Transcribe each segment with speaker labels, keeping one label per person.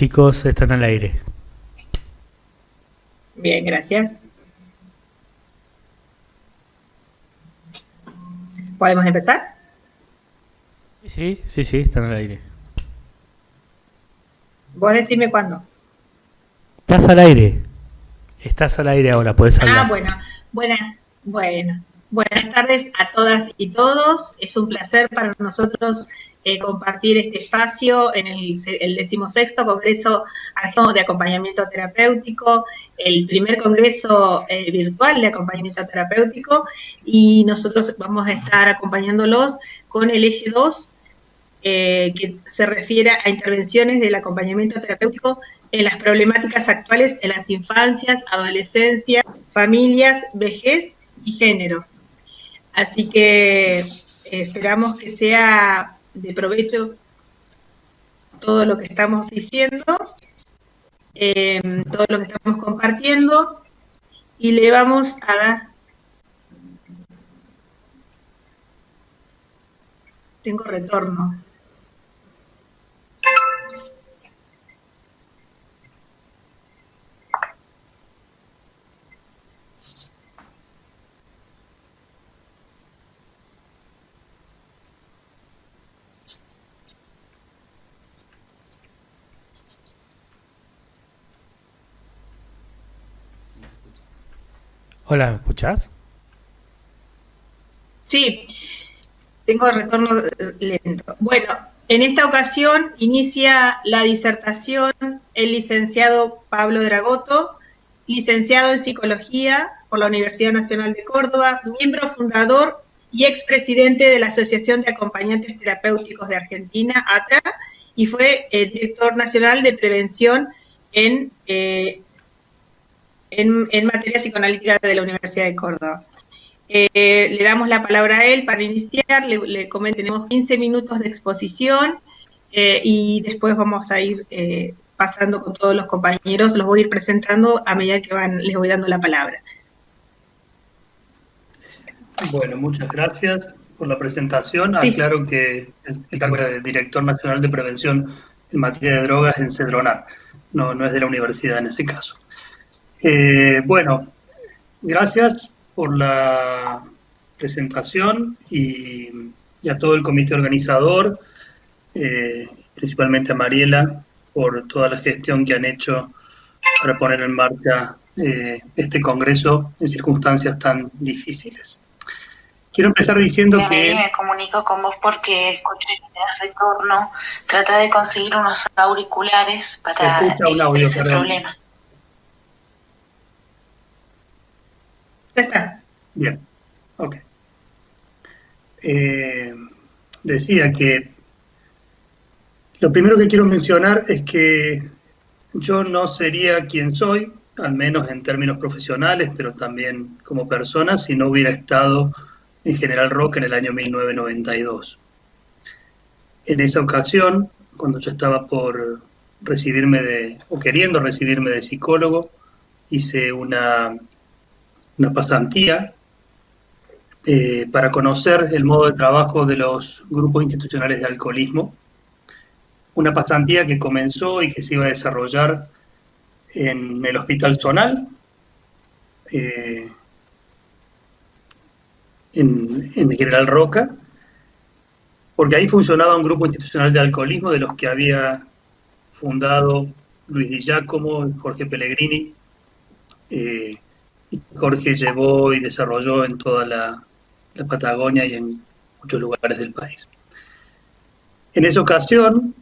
Speaker 1: chicos, están al aire.
Speaker 2: Bien, gracias. ¿Podemos empezar?
Speaker 1: Sí, están al aire.
Speaker 2: Vos decime cuándo.
Speaker 1: Estás al aire. Estás al aire ahora, podés hablar.
Speaker 2: Bueno. Buenas tardes a todas y todos. Es un placer para nosotros compartir este espacio en el 16º Congreso Argentino de Acompañamiento Terapéutico, el primer congreso virtual de acompañamiento terapéutico, y nosotros vamos a estar acompañándolos con el eje 2, que se refiere a intervenciones del acompañamiento terapéutico en las problemáticas actuales en las infancias, adolescencias, familias, vejez y género. Así que esperamos que sea de provecho todo lo que estamos diciendo, todo lo que estamos compartiendo, y le vamos a dar... Tengo retorno.
Speaker 1: Hola, ¿me escuchás?
Speaker 2: Sí, tengo retorno lento. Bueno, en esta ocasión inicia la disertación el licenciado Pablo Dragoto, licenciado en Psicología por la Universidad Nacional de Córdoba, miembro fundador y expresidente de la Asociación de Acompañantes Terapéuticos de Argentina, ATRA, y fue director nacional de prevención en materia psicoanalítica de la Universidad de Córdoba. Le damos la palabra a él para iniciar, le comento, tenemos 15 minutos de exposición y después vamos a ir pasando con todos los compañeros, los voy a ir presentando a medida que les voy dando la palabra.
Speaker 3: Bueno, muchas gracias por la presentación.
Speaker 2: Sí.
Speaker 3: Aclaro que el cargo de Director Nacional de Prevención en materia de drogas en CEDRONAR, no es de la universidad en ese caso. Bueno, gracias por la presentación y a todo el comité organizador, principalmente a Mariela, por toda la gestión que han hecho para poner en marcha este congreso en circunstancias tan difíciles. Quiero empezar diciendo que...
Speaker 4: Me comunico con vos porque escuché que tenés retorno. Trata de conseguir unos auriculares para evitar ese problema.
Speaker 2: Ya está.
Speaker 3: Bien, ok. Decía que lo primero que quiero mencionar es que yo no sería quien soy, al menos en términos profesionales, pero también como persona, si no hubiera estado en General Roca en el año 1992. En esa ocasión, cuando yo estaba por queriendo recibirme de psicólogo, hice una pasantía para conocer el modo de trabajo de los grupos institucionales de alcoholismo. Una pasantía que comenzó y que se iba a desarrollar en el Hospital Zonal, en General Roca, porque ahí funcionaba un grupo institucional de alcoholismo de los que había fundado Luis Di Giacomo, Jorge Pellegrini, y Jorge llevó y desarrolló en toda la Patagonia y en muchos lugares del país. En esa ocasión,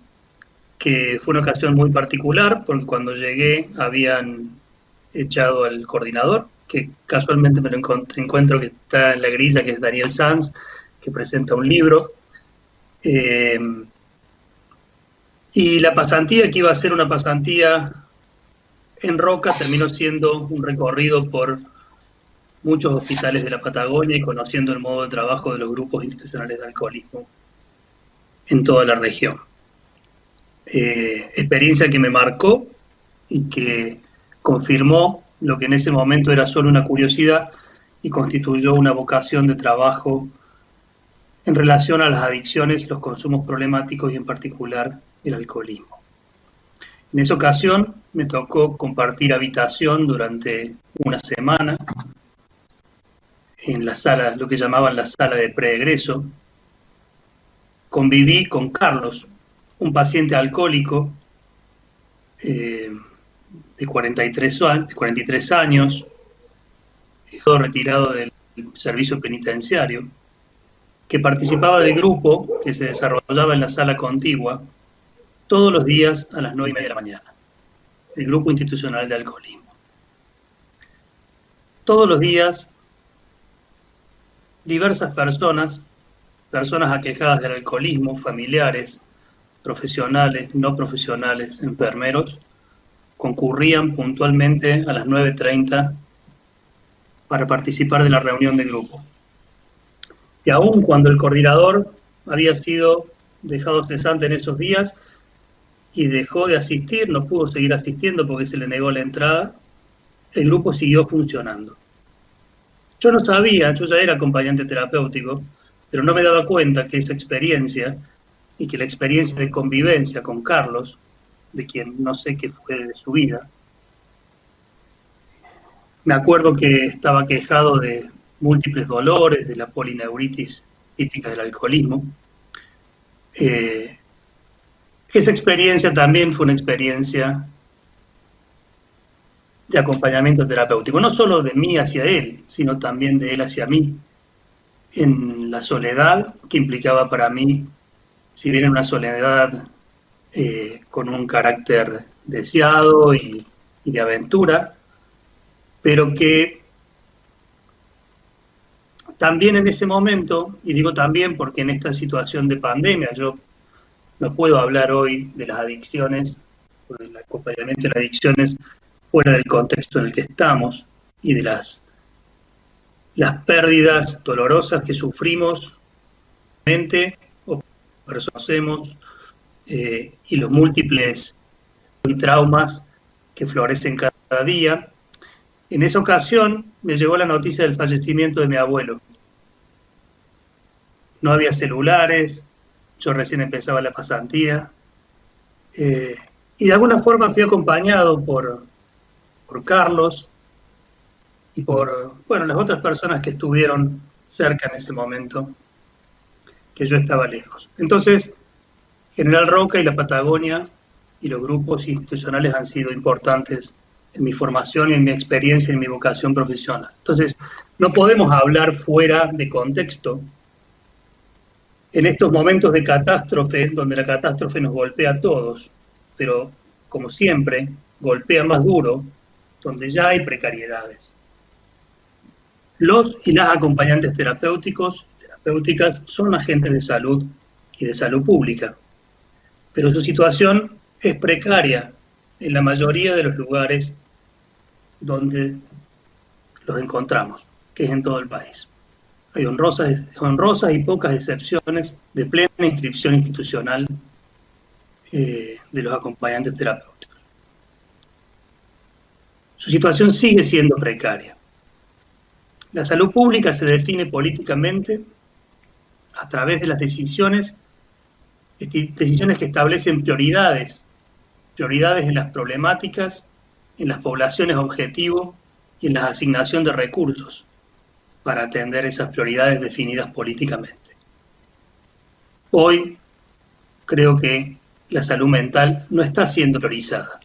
Speaker 3: que fue una ocasión muy particular, porque cuando llegué habían echado al coordinador, que casualmente me lo encuentro que está en la grilla, que es Daniel Sanz, que presenta un libro. Y la pasantía, que iba a ser una pasantía en Roca, terminó siendo un recorrido por muchos hospitales de la Patagonia y conociendo el modo de trabajo de los grupos institucionales de alcoholismo en toda la región. Experiencia que me marcó y que confirmó lo que en ese momento era solo una curiosidad y constituyó una vocación de trabajo en relación a las adicciones y los consumos problemáticos y en particular el alcoholismo. En esa ocasión me tocó compartir habitación durante una semana en la sala, lo que llamaban la sala de preegreso. Conviví con Carlos, un paciente alcohólico de 43 años, retirado del servicio penitenciario, que participaba del grupo que se desarrollaba en la sala contigua todos los días a las 9:30 de la mañana, el grupo institucional de alcoholismo. Todos los días, diversas personas aquejadas del alcoholismo, familiares, profesionales, no profesionales, enfermeros, concurrían puntualmente a las 9:30 para participar de la reunión de grupo. Y aun cuando el coordinador había sido dejado cesante en esos días y dejó de asistir, no pudo seguir asistiendo porque se le negó la entrada, el grupo siguió funcionando. Yo no sabía, yo ya era acompañante terapéutico, pero no me daba cuenta que esa experiencia y que la experiencia de convivencia con Carlos, de quien no sé qué fue de su vida, me acuerdo que estaba quejado de múltiples dolores, de la polineuritis típica del alcoholismo. Esa experiencia también fue una experiencia de acompañamiento terapéutico, no solo de mí hacia él, sino también de él hacia mí, en la soledad que implicaba para mí, si bien una soledad con un carácter deseado y de aventura, pero que también en ese momento, y digo también porque en esta situación de pandemia, yo no puedo hablar hoy de las adicciones o del acompañamiento de las adicciones fuera del contexto en el que estamos y de las pérdidas dolorosas que sufrimos o reconocemos y los múltiples traumas que florecen cada día. En esa ocasión me llegó la noticia del fallecimiento de mi abuelo. No había celulares, yo recién empezaba la pasantía, y de alguna forma fui acompañado por Carlos y por las otras personas que estuvieron cerca en ese momento, que yo estaba lejos. Entonces, General Roca y la Patagonia y los grupos institucionales han sido importantes en mi formación, en mi experiencia, en mi vocación profesional. Entonces, no podemos hablar fuera de contexto. En estos momentos de catástrofe, donde la catástrofe nos golpea a todos, pero como siempre, golpea más duro, donde ya hay precariedades. Los y las acompañantes terapéuticas son agentes de salud y de salud pública, pero su situación es precaria en la mayoría de los lugares donde los encontramos, que es en todo el país. Hay honrosas y pocas excepciones de plena inscripción institucional de los acompañantes terapéuticos. Su situación sigue siendo precaria. La salud pública se define políticamente a través de las decisiones que establecen prioridades en las problemáticas, en las poblaciones objetivo y en la asignación de recursos para atender esas prioridades definidas políticamente. Hoy creo que la salud mental no está siendo priorizada.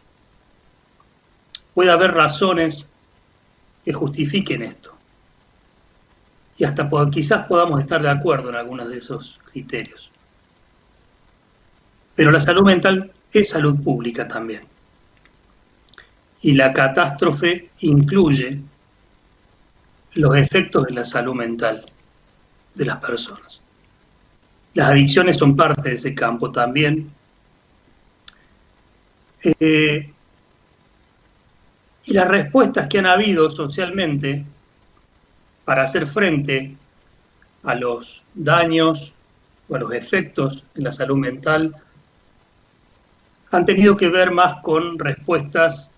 Speaker 3: Puede haber razones que justifiquen esto. Y hasta quizás podamos estar de acuerdo en algunos de esos criterios. Pero la salud mental es salud pública también. Y la catástrofe incluye los efectos de la salud mental de las personas. Las adicciones son parte de ese campo también. Y las respuestas que han habido socialmente para hacer frente a los daños o a los efectos en la salud mental han tenido que ver más con respuestas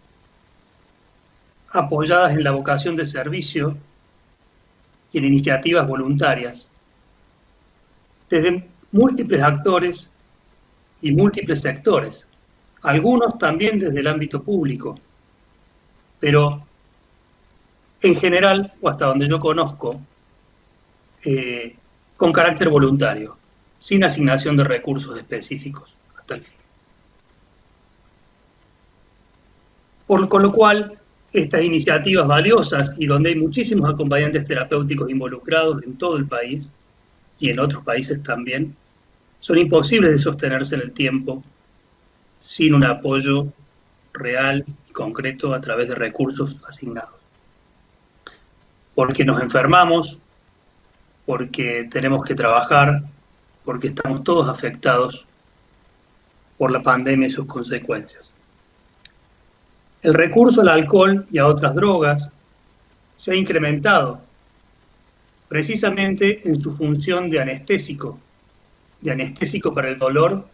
Speaker 3: apoyadas en la vocación de servicio y en iniciativas voluntarias, desde múltiples actores y múltiples sectores, algunos también desde el ámbito público, pero en general, o hasta donde yo conozco, con carácter voluntario, sin asignación de recursos específicos hasta el fin. Con lo cual, estas iniciativas valiosas y donde hay muchísimos acompañantes terapéuticos involucrados en todo el país y en otros países también, son imposibles de sostenerse en el tiempo sin un apoyo real y concreto a través de recursos asignados. Porque nos enfermamos, porque tenemos que trabajar, porque estamos todos afectados por la pandemia y sus consecuencias. El recurso al alcohol y a otras drogas se ha incrementado precisamente en su función de anestésico para el dolor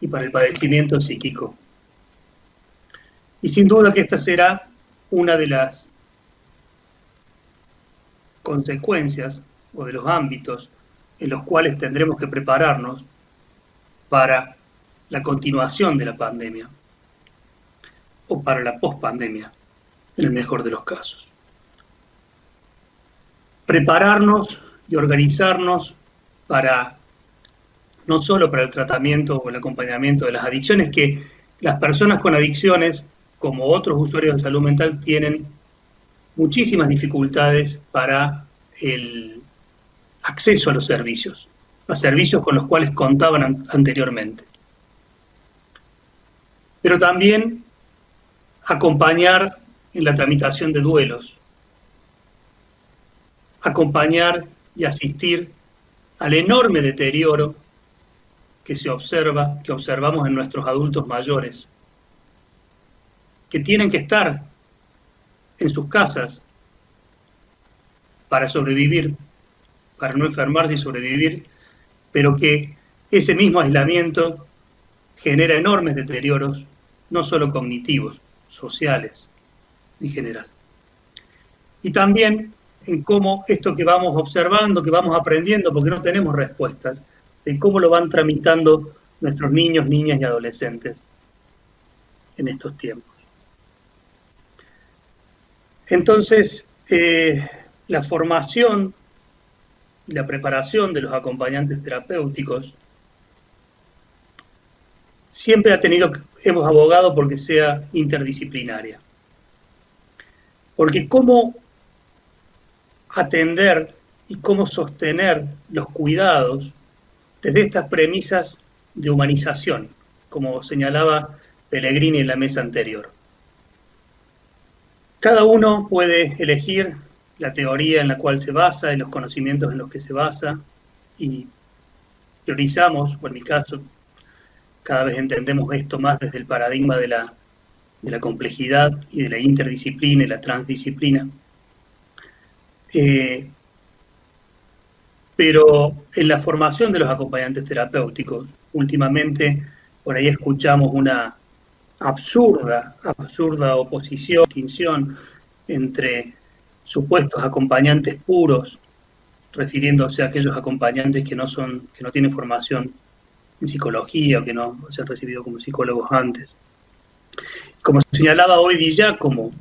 Speaker 3: y para el padecimiento psíquico. Y sin duda que esta será una de las consecuencias o de los ámbitos en los cuales tendremos que prepararnos para la continuación de la pandemia o para la pospandemia, en el mejor de los casos. Prepararnos y organizarnos para no solo para el tratamiento o el acompañamiento de las adicciones, que las personas con adicciones, como otros usuarios de salud mental, tienen muchísimas dificultades para el acceso a los servicios, a servicios con los cuales contaban anteriormente. Pero también acompañar en la tramitación de duelos, acompañar y asistir al enorme deterioro que observamos en nuestros adultos mayores, que tienen que estar en sus casas para sobrevivir, para no enfermarse y sobrevivir, pero que ese mismo aislamiento genera enormes deterioros, no solo cognitivos, sociales en general. Y también en cómo esto que vamos observando, que vamos aprendiendo, porque no tenemos respuestas, de cómo lo van tramitando nuestros niños, niñas y adolescentes en estos tiempos. Entonces, la formación y la preparación de los acompañantes terapéuticos siempre hemos abogado porque sea interdisciplinaria. Porque cómo atender y cómo sostener los cuidados desde estas premisas de humanización, como señalaba Pellegrini en la mesa anterior. Cada uno puede elegir la teoría en la cual se basa, y los conocimientos en los que se basa, y priorizamos, o en mi caso, cada vez entendemos esto más desde el paradigma de la complejidad y de la interdisciplina y la transdisciplina. Pero en la formación de los acompañantes terapéuticos, últimamente por ahí escuchamos una absurda oposición, distinción entre supuestos acompañantes puros, refiriéndose a aquellos acompañantes que no tienen formación en psicología o que no se han recibido como psicólogos antes. Como señalaba hoy Di Giacomo,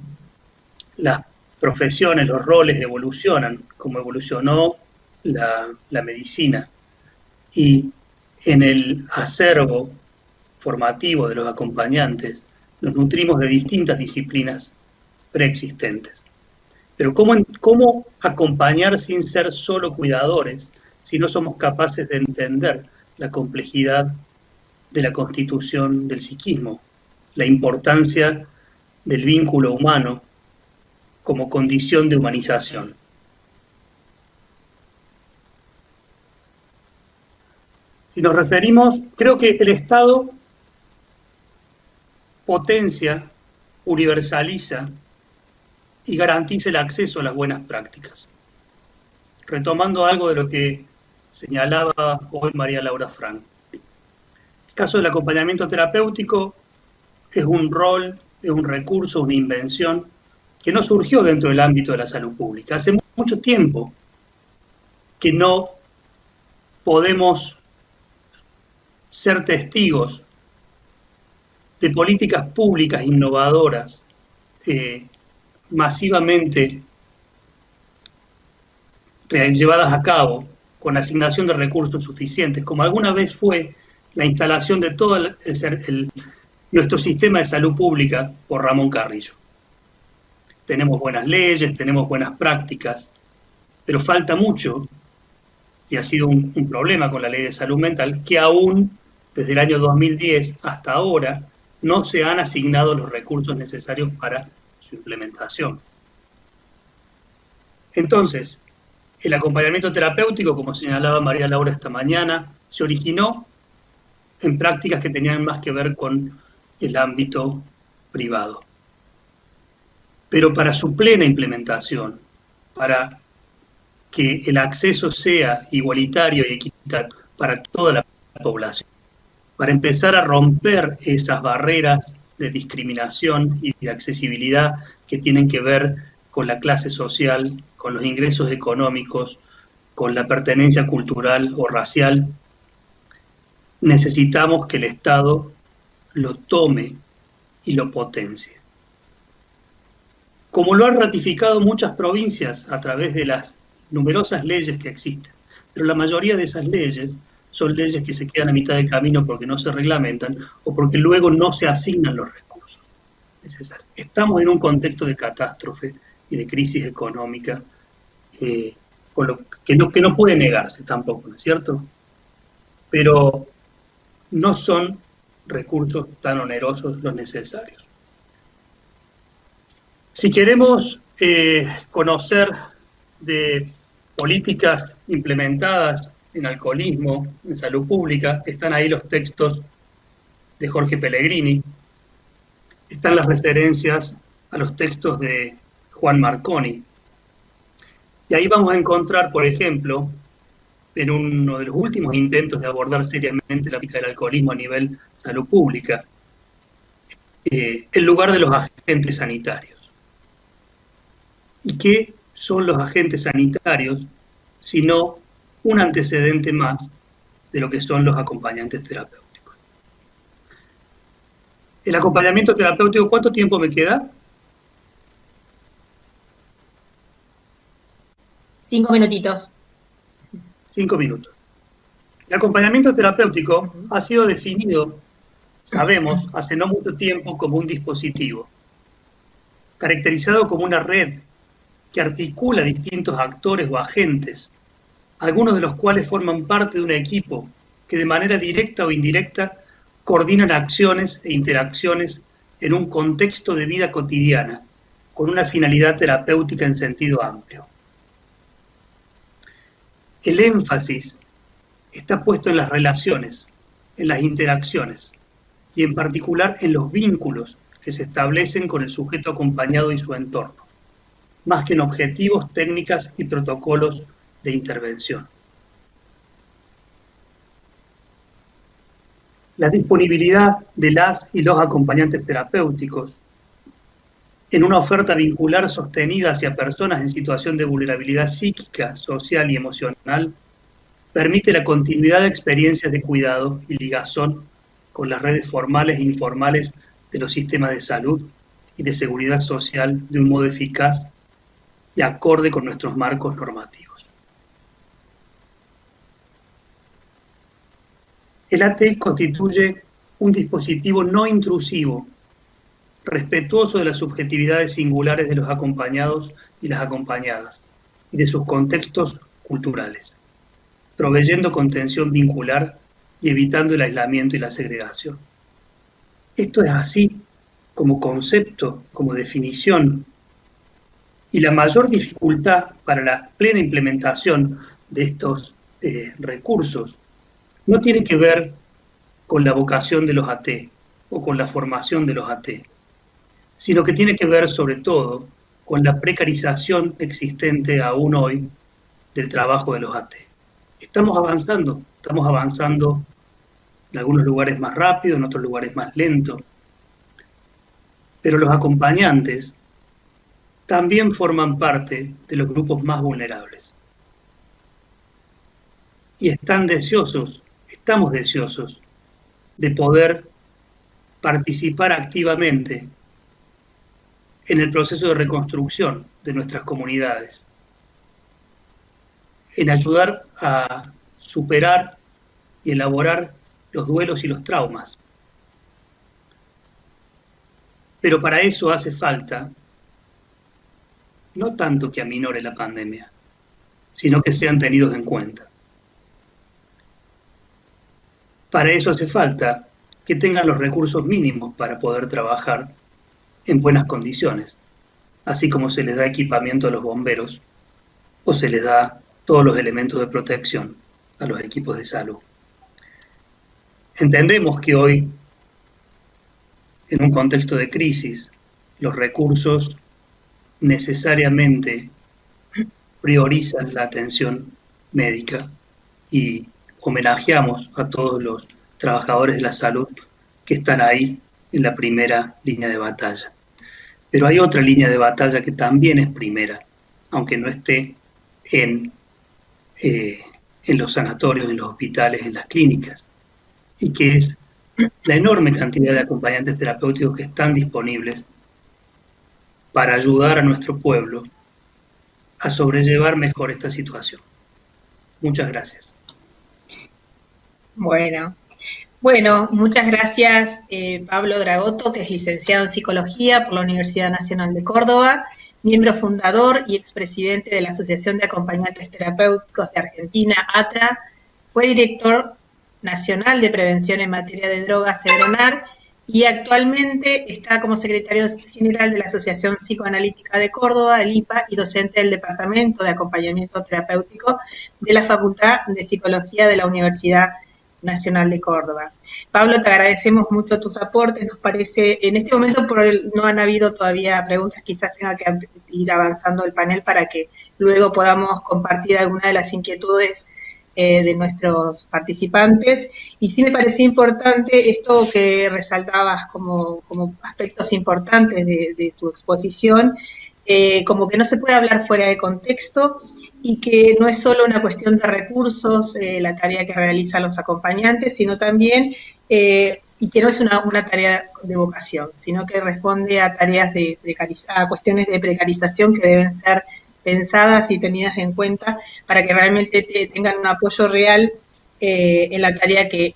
Speaker 3: las profesiones, los roles evolucionan, como evolucionó la medicina, y en el acervo formativo de los acompañantes nos nutrimos de distintas disciplinas preexistentes. Pero ¿cómo acompañar sin ser solo cuidadores si no somos capaces de entender la complejidad de la constitución del psiquismo, la importancia del vínculo humano como condición de humanización? Si nos referimos, creo que el Estado potencia, universaliza y garantiza el acceso a las buenas prácticas. Retomando algo de lo que señalaba hoy María Laura Frank. El caso del acompañamiento terapéutico es un rol, es un recurso, una invención que no surgió dentro del ámbito de la salud pública. Hace mucho tiempo que no podemos ser testigos de políticas públicas innovadoras masivamente llevadas a cabo con asignación de recursos suficientes, como alguna vez fue la instalación de todo nuestro sistema de salud pública por Ramón Carrillo. Tenemos buenas leyes, tenemos buenas prácticas, pero falta mucho, y ha sido un problema con la ley de salud mental, que aún desde el año 2010 hasta ahora no se han asignado los recursos necesarios para su implementación. Entonces, el acompañamiento terapéutico, como señalaba María Laura esta mañana, se originó en prácticas que tenían más que ver con el ámbito privado. Pero para su plena implementación, para que el acceso sea igualitario y equitativo para toda la población, para empezar a romper esas barreras de discriminación y de accesibilidad que tienen que ver con la clase social, con los ingresos económicos, con la pertenencia cultural o racial, necesitamos que el Estado lo tome y lo potencie. Como lo han ratificado muchas provincias a través de las numerosas leyes que existen, pero la mayoría de esas leyes son leyes que se quedan a mitad de camino porque no se reglamentan o porque luego no se asignan los recursos necesarios. Estamos en un contexto de catástrofe y de crisis económica, con lo que no puede negarse tampoco, ¿no es cierto? Pero no son recursos tan onerosos los necesarios. Si queremos conocer de políticas implementadas en alcoholismo, en salud pública, están ahí los textos de Jorge Pellegrini, están las referencias a los textos de Juan Marconi. Y ahí vamos a encontrar, por ejemplo, en uno de los últimos intentos de abordar seriamente la política del alcoholismo a nivel salud pública, el lugar de los agentes sanitarios. ¿Y qué son los agentes sanitarios sino un antecedente más de lo que son los acompañantes terapéuticos? El acompañamiento terapéutico, ¿cuánto tiempo me queda?
Speaker 2: 5 minutitos.
Speaker 3: 5 minutos. El acompañamiento terapéutico ha sido definido, sabemos, hace no mucho tiempo como un dispositivo, caracterizado como una red que articula distintos actores o agentes, algunos de los cuales forman parte de un equipo que de manera directa o indirecta coordinan acciones e interacciones en un contexto de vida cotidiana, con una finalidad terapéutica en sentido amplio. El énfasis está puesto en las relaciones, en las interacciones, y en particular en los vínculos que se establecen con el sujeto acompañado y su entorno, más que en objetivos, técnicas y protocolos de intervención. La disponibilidad de las y los acompañantes terapéuticos en una oferta vincular sostenida hacia personas en situación de vulnerabilidad psíquica, social y emocional, permite la continuidad de experiencias de cuidado y ligazón con las redes formales e informales de los sistemas de salud y de seguridad social de un modo eficaz y acorde con nuestros marcos normativos. El AT constituye un dispositivo no intrusivo, respetuoso de las subjetividades singulares de los acompañados y las acompañadas y de sus contextos culturales, proveyendo contención vincular y evitando el aislamiento y la segregación. Esto es así como concepto, como definición, y la mayor dificultad para la plena implementación de estos recursos no tiene que ver con la vocación de los AT o con la formación de los AT, sino que tiene que ver sobre todo con la precarización existente aún hoy del trabajo de los AT. Estamos avanzando en algunos lugares más rápido, en otros lugares más lento, pero los acompañantes también forman parte de los grupos más vulnerables. Y estamos deseosos de poder participar activamente en el proceso de reconstrucción de nuestras comunidades, en ayudar a superar y elaborar los duelos y los traumas. Pero para eso hace falta no tanto que aminore la pandemia, sino que sean tenidos en cuenta. Para eso hace falta que tengan los recursos mínimos para poder trabajar en buenas condiciones, así como se les da equipamiento a los bomberos o se les da todos los elementos de protección a los equipos de salud. Entendemos que hoy, en un contexto de crisis, los recursos necesariamente priorizan la atención médica y homenajeamos a todos los trabajadores de la salud que están ahí en la primera línea de batalla. Pero hay otra línea de batalla que también es primera, aunque no esté en los sanatorios, en los hospitales, en las clínicas, y que es la enorme cantidad de acompañantes terapéuticos que están disponibles para ayudar a nuestro pueblo a sobrellevar mejor esta situación. Muchas gracias.
Speaker 2: Bueno, muchas gracias Pablo Dragotto, que es licenciado en Psicología por la Universidad Nacional de Córdoba, miembro fundador y expresidente de la Asociación de Acompañantes Terapéuticos de Argentina, ATRA, fue director nacional de Prevención en Materia de Drogas, CEDRONAR, y actualmente está como secretario general de la Asociación Psicoanalítica de Córdoba, el IPA, y docente del Departamento de Acompañamiento Terapéutico de la Facultad de Psicología de la Universidad Nacional de Córdoba. Pablo, te agradecemos mucho tus aportes. Nos parece, en este momento no han habido todavía preguntas, quizás tenga que ir avanzando el panel para que luego podamos compartir algunas de las inquietudes de nuestros participantes. Y sí me parecía importante esto que resaltabas como aspectos importantes de tu exposición, como que no se puede hablar fuera de contexto y que no es solo una cuestión de recursos la tarea que realizan los acompañantes, sino también, y que no es una tarea de vocación, sino que responde a tareas a cuestiones de precarización que deben ser pensadas y tenidas en cuenta para que realmente tengan un apoyo real en la tarea que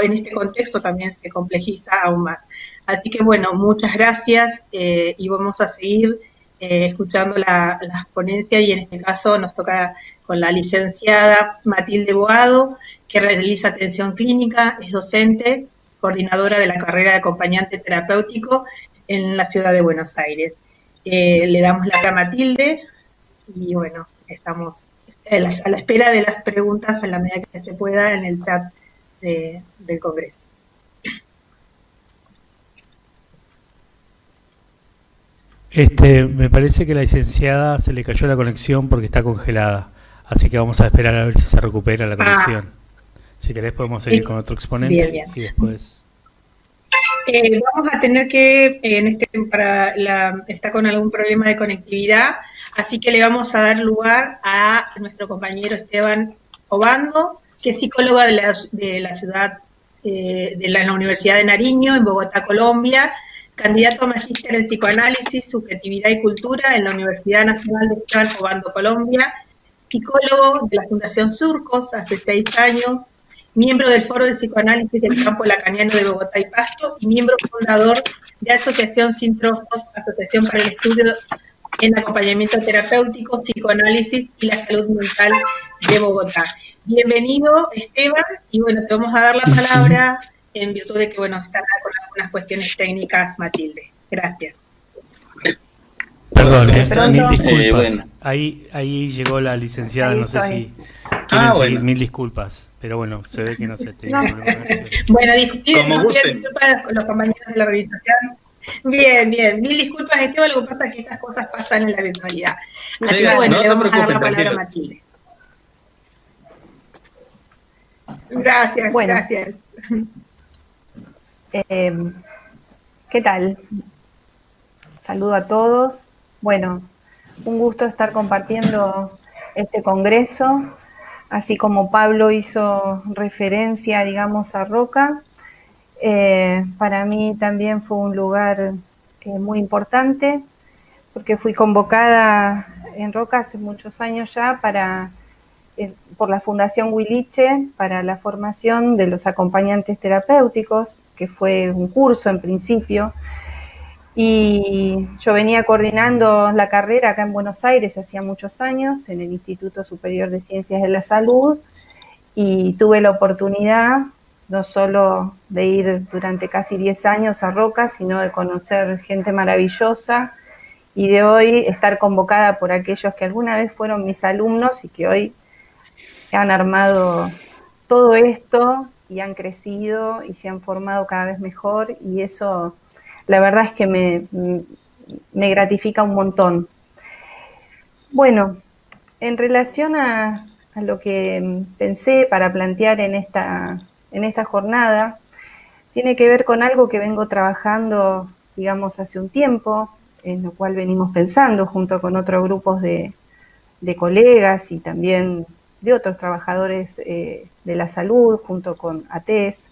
Speaker 2: en este contexto también se complejiza aún más. Así que bueno, muchas gracias y vamos a seguir escuchando las ponencias, y en este caso nos toca con la licenciada Matilde Boado, que realiza atención clínica, es docente, coordinadora de la carrera de acompañante terapéutico en la ciudad de Buenos Aires. Le damos la palabra a Matilde y bueno, estamos a la espera de las preguntas a la medida que se pueda en el chat del Congreso.
Speaker 1: Me parece que a la licenciada se le cayó la conexión porque está congelada, así que vamos a esperar a ver si se recupera la conexión. Si querés podemos seguir con otro exponente. Bien. Y después...
Speaker 2: vamos a tener que, está con algún problema de conectividad, así que le vamos a dar lugar a nuestro compañero Esteban Obando, que es psicólogo de la ciudad, de la Universidad de Nariño, en Bogotá, Colombia, candidato a magíster en psicoanálisis, subjetividad y cultura en la Universidad Nacional de Esteban Obando, Colombia, psicólogo de la Fundación Surcos hace 6 años, miembro del Foro de Psicoanálisis del Campo Lacaniano de Bogotá y Pasto, y miembro fundador de Asociación Sin Trozos, Asociación para el Estudio en Acompañamiento Terapéutico, Psicoanálisis y la Salud Mental de Bogotá. Bienvenido, Esteban, y bueno, te vamos a dar la palabra en virtud de que, bueno, están con algunas cuestiones técnicas, Matilde. Gracias.
Speaker 1: Perdón, mil disculpas. Bueno. Ahí llegó la licenciada, no sé si quieren seguir, mil disculpas. Pero bueno, se ve que no se te...
Speaker 2: Bueno, disculpas con los compañeros de la organización. Bien, mil disculpas, Esteban, lo que pasa es que estas cosas pasan en la virtualidad. Así que bueno, no le vamos a dar la palabra a Matilde. Gracias, bueno. Gracias.
Speaker 5: ¿Qué tal? Saludo a todos. Bueno, un gusto estar compartiendo este congreso, así como Pablo hizo referencia, digamos, a Roca. Para mí también fue un lugar muy importante, porque fui convocada en Roca hace muchos años ya por la Fundación Huiliche para la formación de los acompañantes terapéuticos, que fue un curso en principio, y yo venía coordinando la carrera acá en Buenos Aires hacía muchos años en el Instituto Superior de Ciencias de la Salud, y tuve la oportunidad no solo de ir durante casi 10 años a Roca, sino de conocer gente maravillosa y de hoy estar convocada por aquellos que alguna vez fueron mis alumnos y que hoy han armado todo esto y han crecido y se han formado cada vez mejor, y eso la verdad es que me gratifica un montón. Bueno, en relación a lo que pensé para plantear en esta jornada, tiene que ver con algo que vengo trabajando, digamos, hace un tiempo, en lo cual venimos pensando junto con otros grupos de colegas y también de otros trabajadores de la salud, junto con ATES,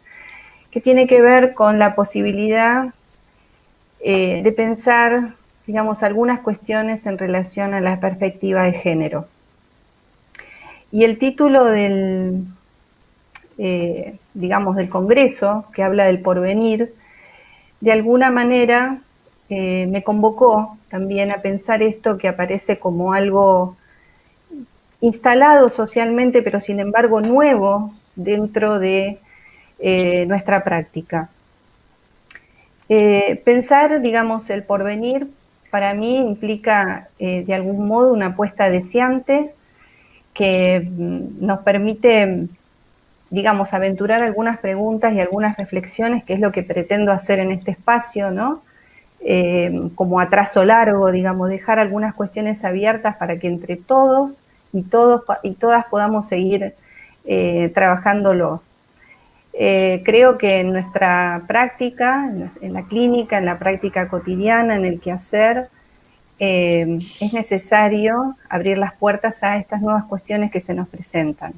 Speaker 5: que tiene que ver con la posibilidad de pensar, digamos, algunas cuestiones en relación a la perspectiva de género. Y el título del Congreso, que habla del porvenir, de alguna manera me convocó también a pensar esto que aparece como algo instalado socialmente, pero sin embargo nuevo dentro de nuestra práctica. Pensar, digamos, el porvenir para mí implica de algún modo una apuesta deseante que nos permite, digamos, aventurar algunas preguntas y algunas reflexiones, que es lo que pretendo hacer en este espacio, ¿no? Como a trazo largo, digamos, dejar algunas cuestiones abiertas para que entre todos y todas podamos seguir trabajándolo. Creo que en nuestra práctica, en la clínica, en la práctica cotidiana, en el quehacer, es necesario abrir las puertas a estas nuevas cuestiones que se nos presentan.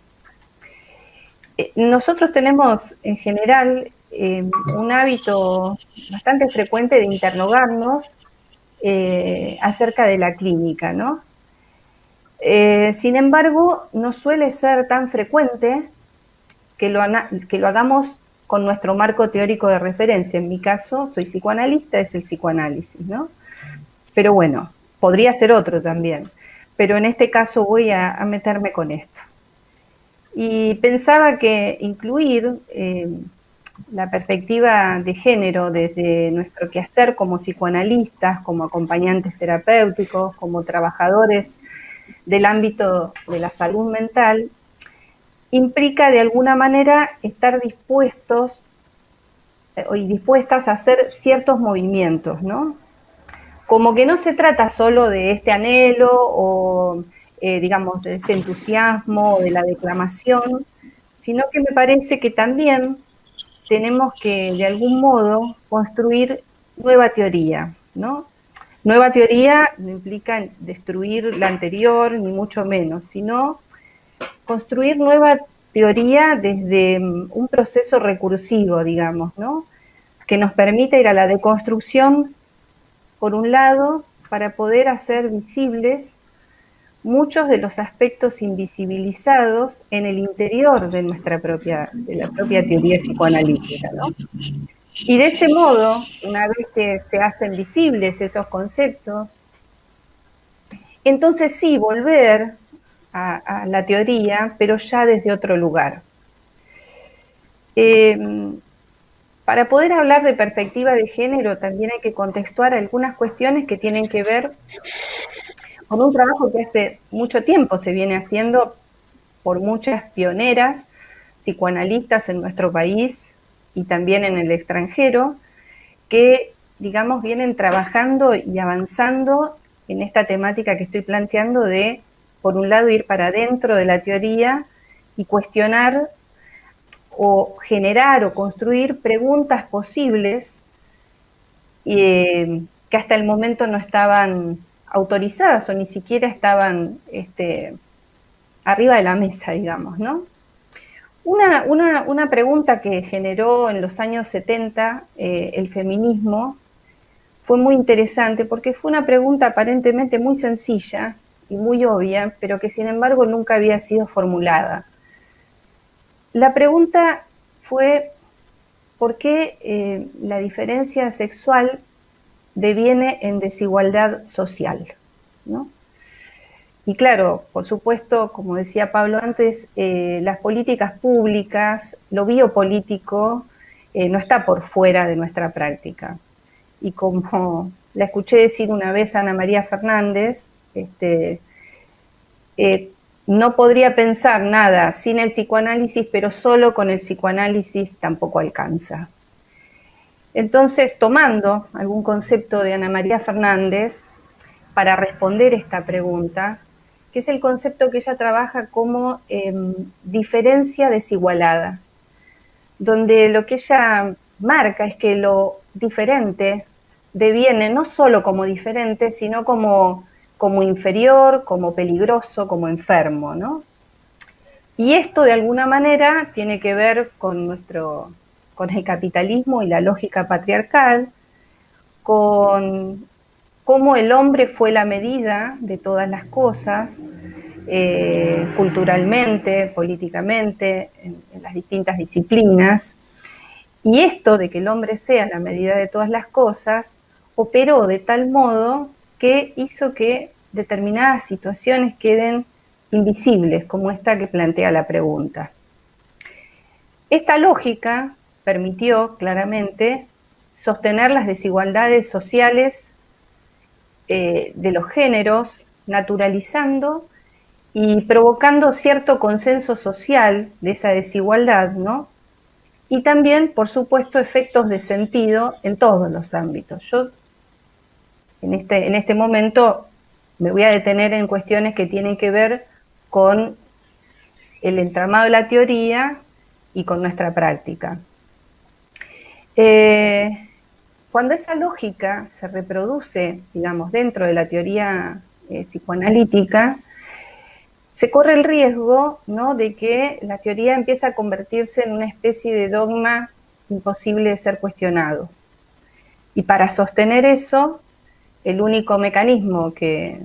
Speaker 5: Nosotros tenemos en general un hábito bastante frecuente de interrogarnos acerca de la clínica, ¿no? Sin embargo, no suele ser tan frecuente que lo hagamos con nuestro marco teórico de referencia. En mi caso, soy psicoanalista, es el psicoanálisis, ¿no? Pero bueno, podría ser otro también. Pero en este caso voy a meterme con esto. Y pensaba que incluir la perspectiva de género desde nuestro quehacer como psicoanalistas, como acompañantes terapéuticos, como trabajadores del ámbito de la salud mental, implica de alguna manera estar dispuestos y dispuestas a hacer ciertos movimientos, ¿no? Como que no se trata solo de este anhelo o, digamos, de este entusiasmo o de la declamación, sino que me parece que también tenemos que, de algún modo, construir nueva teoría, ¿no? Nueva teoría no implica destruir la anterior, ni mucho menos, sino construir nueva teoría desde un proceso recursivo, digamos, ¿no? Que nos permita ir a la deconstrucción, por un lado, para poder hacer visibles muchos de los aspectos invisibilizados en el interior de la propia teoría psicoanalítica, ¿no? Y de ese modo, una vez que se hacen visibles esos conceptos, entonces sí, volver a la teoría, pero ya desde otro lugar. Para poder hablar de perspectiva de género, también hay que contextuar algunas cuestiones que tienen que ver con un trabajo que hace mucho tiempo se viene haciendo por muchas pioneras psicoanalistas en nuestro país y también en el extranjero, que, digamos, vienen trabajando y avanzando en esta temática que estoy planteando de, por un lado, ir para adentro de la teoría y cuestionar o generar o construir preguntas posibles que hasta el momento no estaban autorizadas o ni siquiera estaban arriba de la mesa, digamos, ¿no? Una pregunta que generó en los años 70 el feminismo fue muy interesante porque fue una pregunta aparentemente muy sencilla y muy obvia, pero que sin embargo nunca había sido formulada. La pregunta fue ¿por qué la diferencia sexual deviene en desigualdad social? ¿No? Y claro, por supuesto, como decía Pablo antes, las políticas públicas, lo biopolítico, no está por fuera de nuestra práctica. Y como la escuché decir una vez a Ana María Fernández, no podría pensar nada sin el psicoanálisis, pero solo con el psicoanálisis tampoco alcanza. Entonces, tomando algún concepto de Ana María Fernández para responder esta pregunta, que es el concepto que ella trabaja como diferencia desigualada, donde lo que ella marca es que lo diferente deviene no solo como diferente, sino como inferior, como peligroso, como enfermo, ¿no? Y esto de alguna manera tiene que ver con el capitalismo y la lógica patriarcal, con cómo el hombre fue la medida de todas las cosas, culturalmente, políticamente, en las distintas disciplinas. Y esto de que el hombre sea la medida de todas las cosas, operó de tal modo que hizo que determinadas situaciones queden invisibles, como esta que plantea la pregunta. Esta lógica permitió claramente sostener las desigualdades sociales de los géneros, naturalizando y provocando cierto consenso social de esa desigualdad, ¿no? Y también, por supuesto, efectos de sentido en todos los ámbitos. Yo, en este momento, me voy a detener en cuestiones que tienen que ver con el entramado de la teoría y con nuestra práctica. Cuando esa lógica se reproduce, digamos, dentro de la teoría psicoanalítica, se corre el riesgo, ¿no?, de que la teoría empiece a convertirse en una especie de dogma imposible de ser cuestionado. Y para sostener eso, el único mecanismo que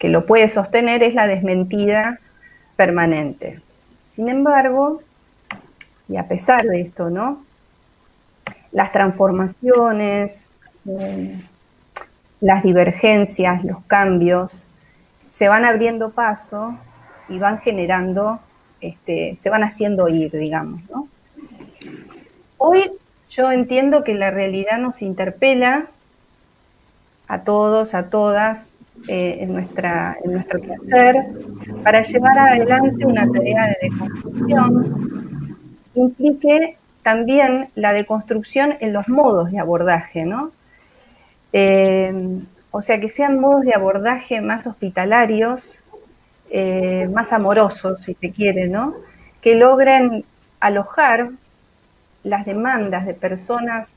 Speaker 5: lo puede sostener es la desmentida permanente. Sin embargo, y a pesar de esto, ¿no?, las transformaciones, las divergencias, los cambios, se van abriendo paso y van generando, se van haciendo oír, digamos, ¿no? Hoy yo entiendo que la realidad nos interpela a todos, a todas, en nuestro quehacer, para llevar adelante una tarea de deconstrucción que implique también la deconstrucción en los modos de abordaje, ¿no? O sea, que sean modos de abordaje más hospitalarios, más amorosos, si se quiere, ¿no? Que logren alojar las demandas de personas,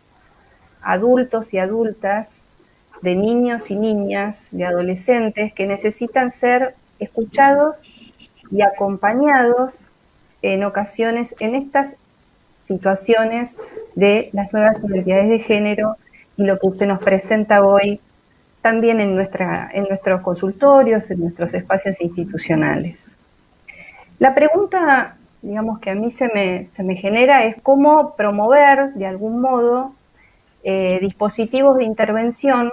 Speaker 5: adultos y adultas, de niños y niñas, de adolescentes, que necesitan ser escuchados y acompañados en ocasiones en estas situaciones de las nuevas identidades de género y lo que usted nos presenta hoy también en nuestros consultorios, en nuestros espacios institucionales. La pregunta, digamos, que a mí se me genera es cómo promover, de algún modo, dispositivos de intervención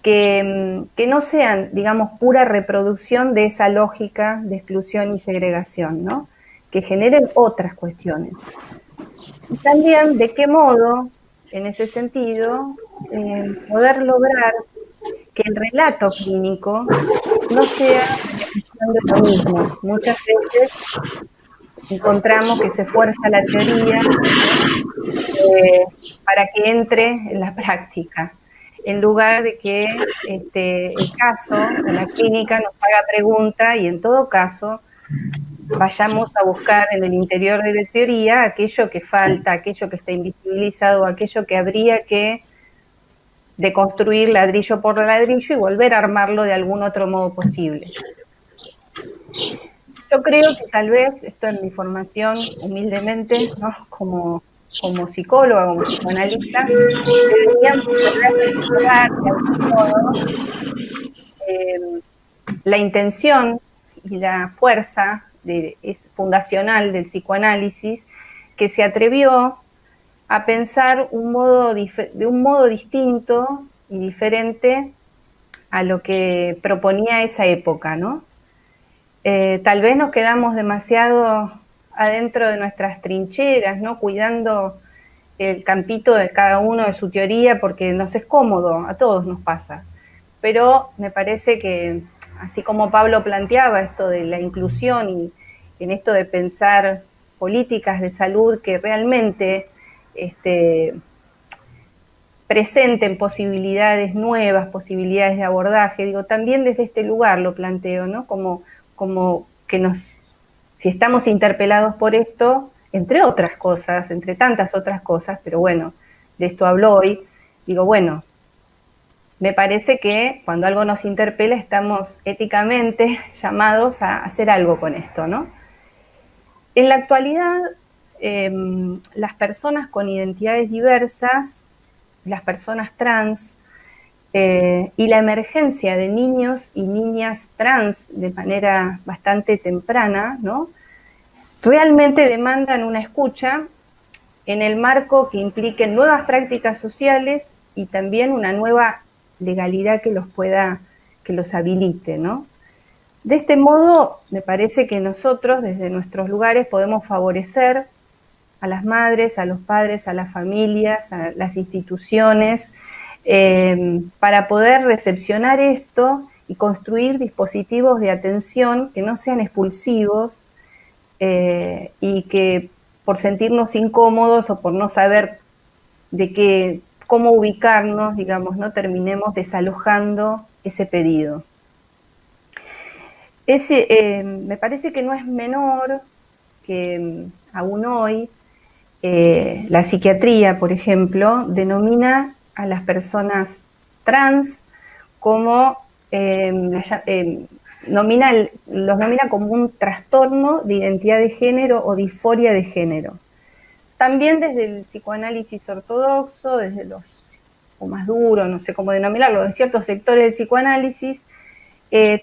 Speaker 5: que no sean, digamos, pura reproducción de esa lógica de exclusión y segregación, ¿no?, que generen otras cuestiones. Y también, de qué modo, en ese sentido, poder lograr que el relato clínico no sea de lo mismo. Muchas veces encontramos que se fuerza la teoría para que entre en la práctica, en lugar de que el caso o la clínica nos haga pregunta y en todo caso vayamos a buscar en el interior de la teoría aquello que falta, aquello que está invisibilizado, aquello que habría que deconstruir ladrillo por ladrillo y volver a armarlo de algún otro modo posible. Yo creo que tal vez, esto es mi formación humildemente, ¿no? Como psicóloga, como psicoanalista, deberíamos recordar de algún modo la intención y la fuerza fundacional del psicoanálisis, que se atrevió a pensar de un modo distinto y diferente a lo que proponía esa época, ¿no? Tal vez nos quedamos demasiado adentro de nuestras trincheras, ¿no? Cuidando el campito de cada uno de su teoría porque nos es cómodo, a todos nos pasa. Pero me parece que, así como Pablo planteaba esto de la inclusión y en esto de pensar políticas de salud que realmente presenten posibilidades nuevas, posibilidades de abordaje, digo, también desde este lugar lo planteo, ¿no? Como que si estamos interpelados por esto, entre otras cosas, entre tantas otras cosas, pero bueno, de esto hablo hoy, digo, bueno, me parece que cuando algo nos interpela estamos éticamente llamados a hacer algo con esto, ¿no? En la actualidad, las personas con identidades diversas, las personas trans, y la emergencia de niños y niñas trans de manera bastante temprana, ¿no? Realmente demandan una escucha en el marco que implique nuevas prácticas sociales y también una nueva legalidad que los habilite, ¿no? De este modo, me parece que nosotros, desde nuestros lugares, podemos favorecer a las madres, a los padres, a las familias, a las instituciones, para poder recepcionar esto y construir dispositivos de atención que no sean expulsivos y que por sentirnos incómodos o por no saber cómo ubicarnos, digamos, no terminemos desalojando ese pedido. Me parece que no es menor que aún hoy la psiquiatría, por ejemplo, denomina a las personas trans como los nomina como un trastorno de identidad de género o disforia de género. También desde el psicoanálisis ortodoxo, o más duro, no sé cómo denominarlo, de ciertos sectores del psicoanálisis,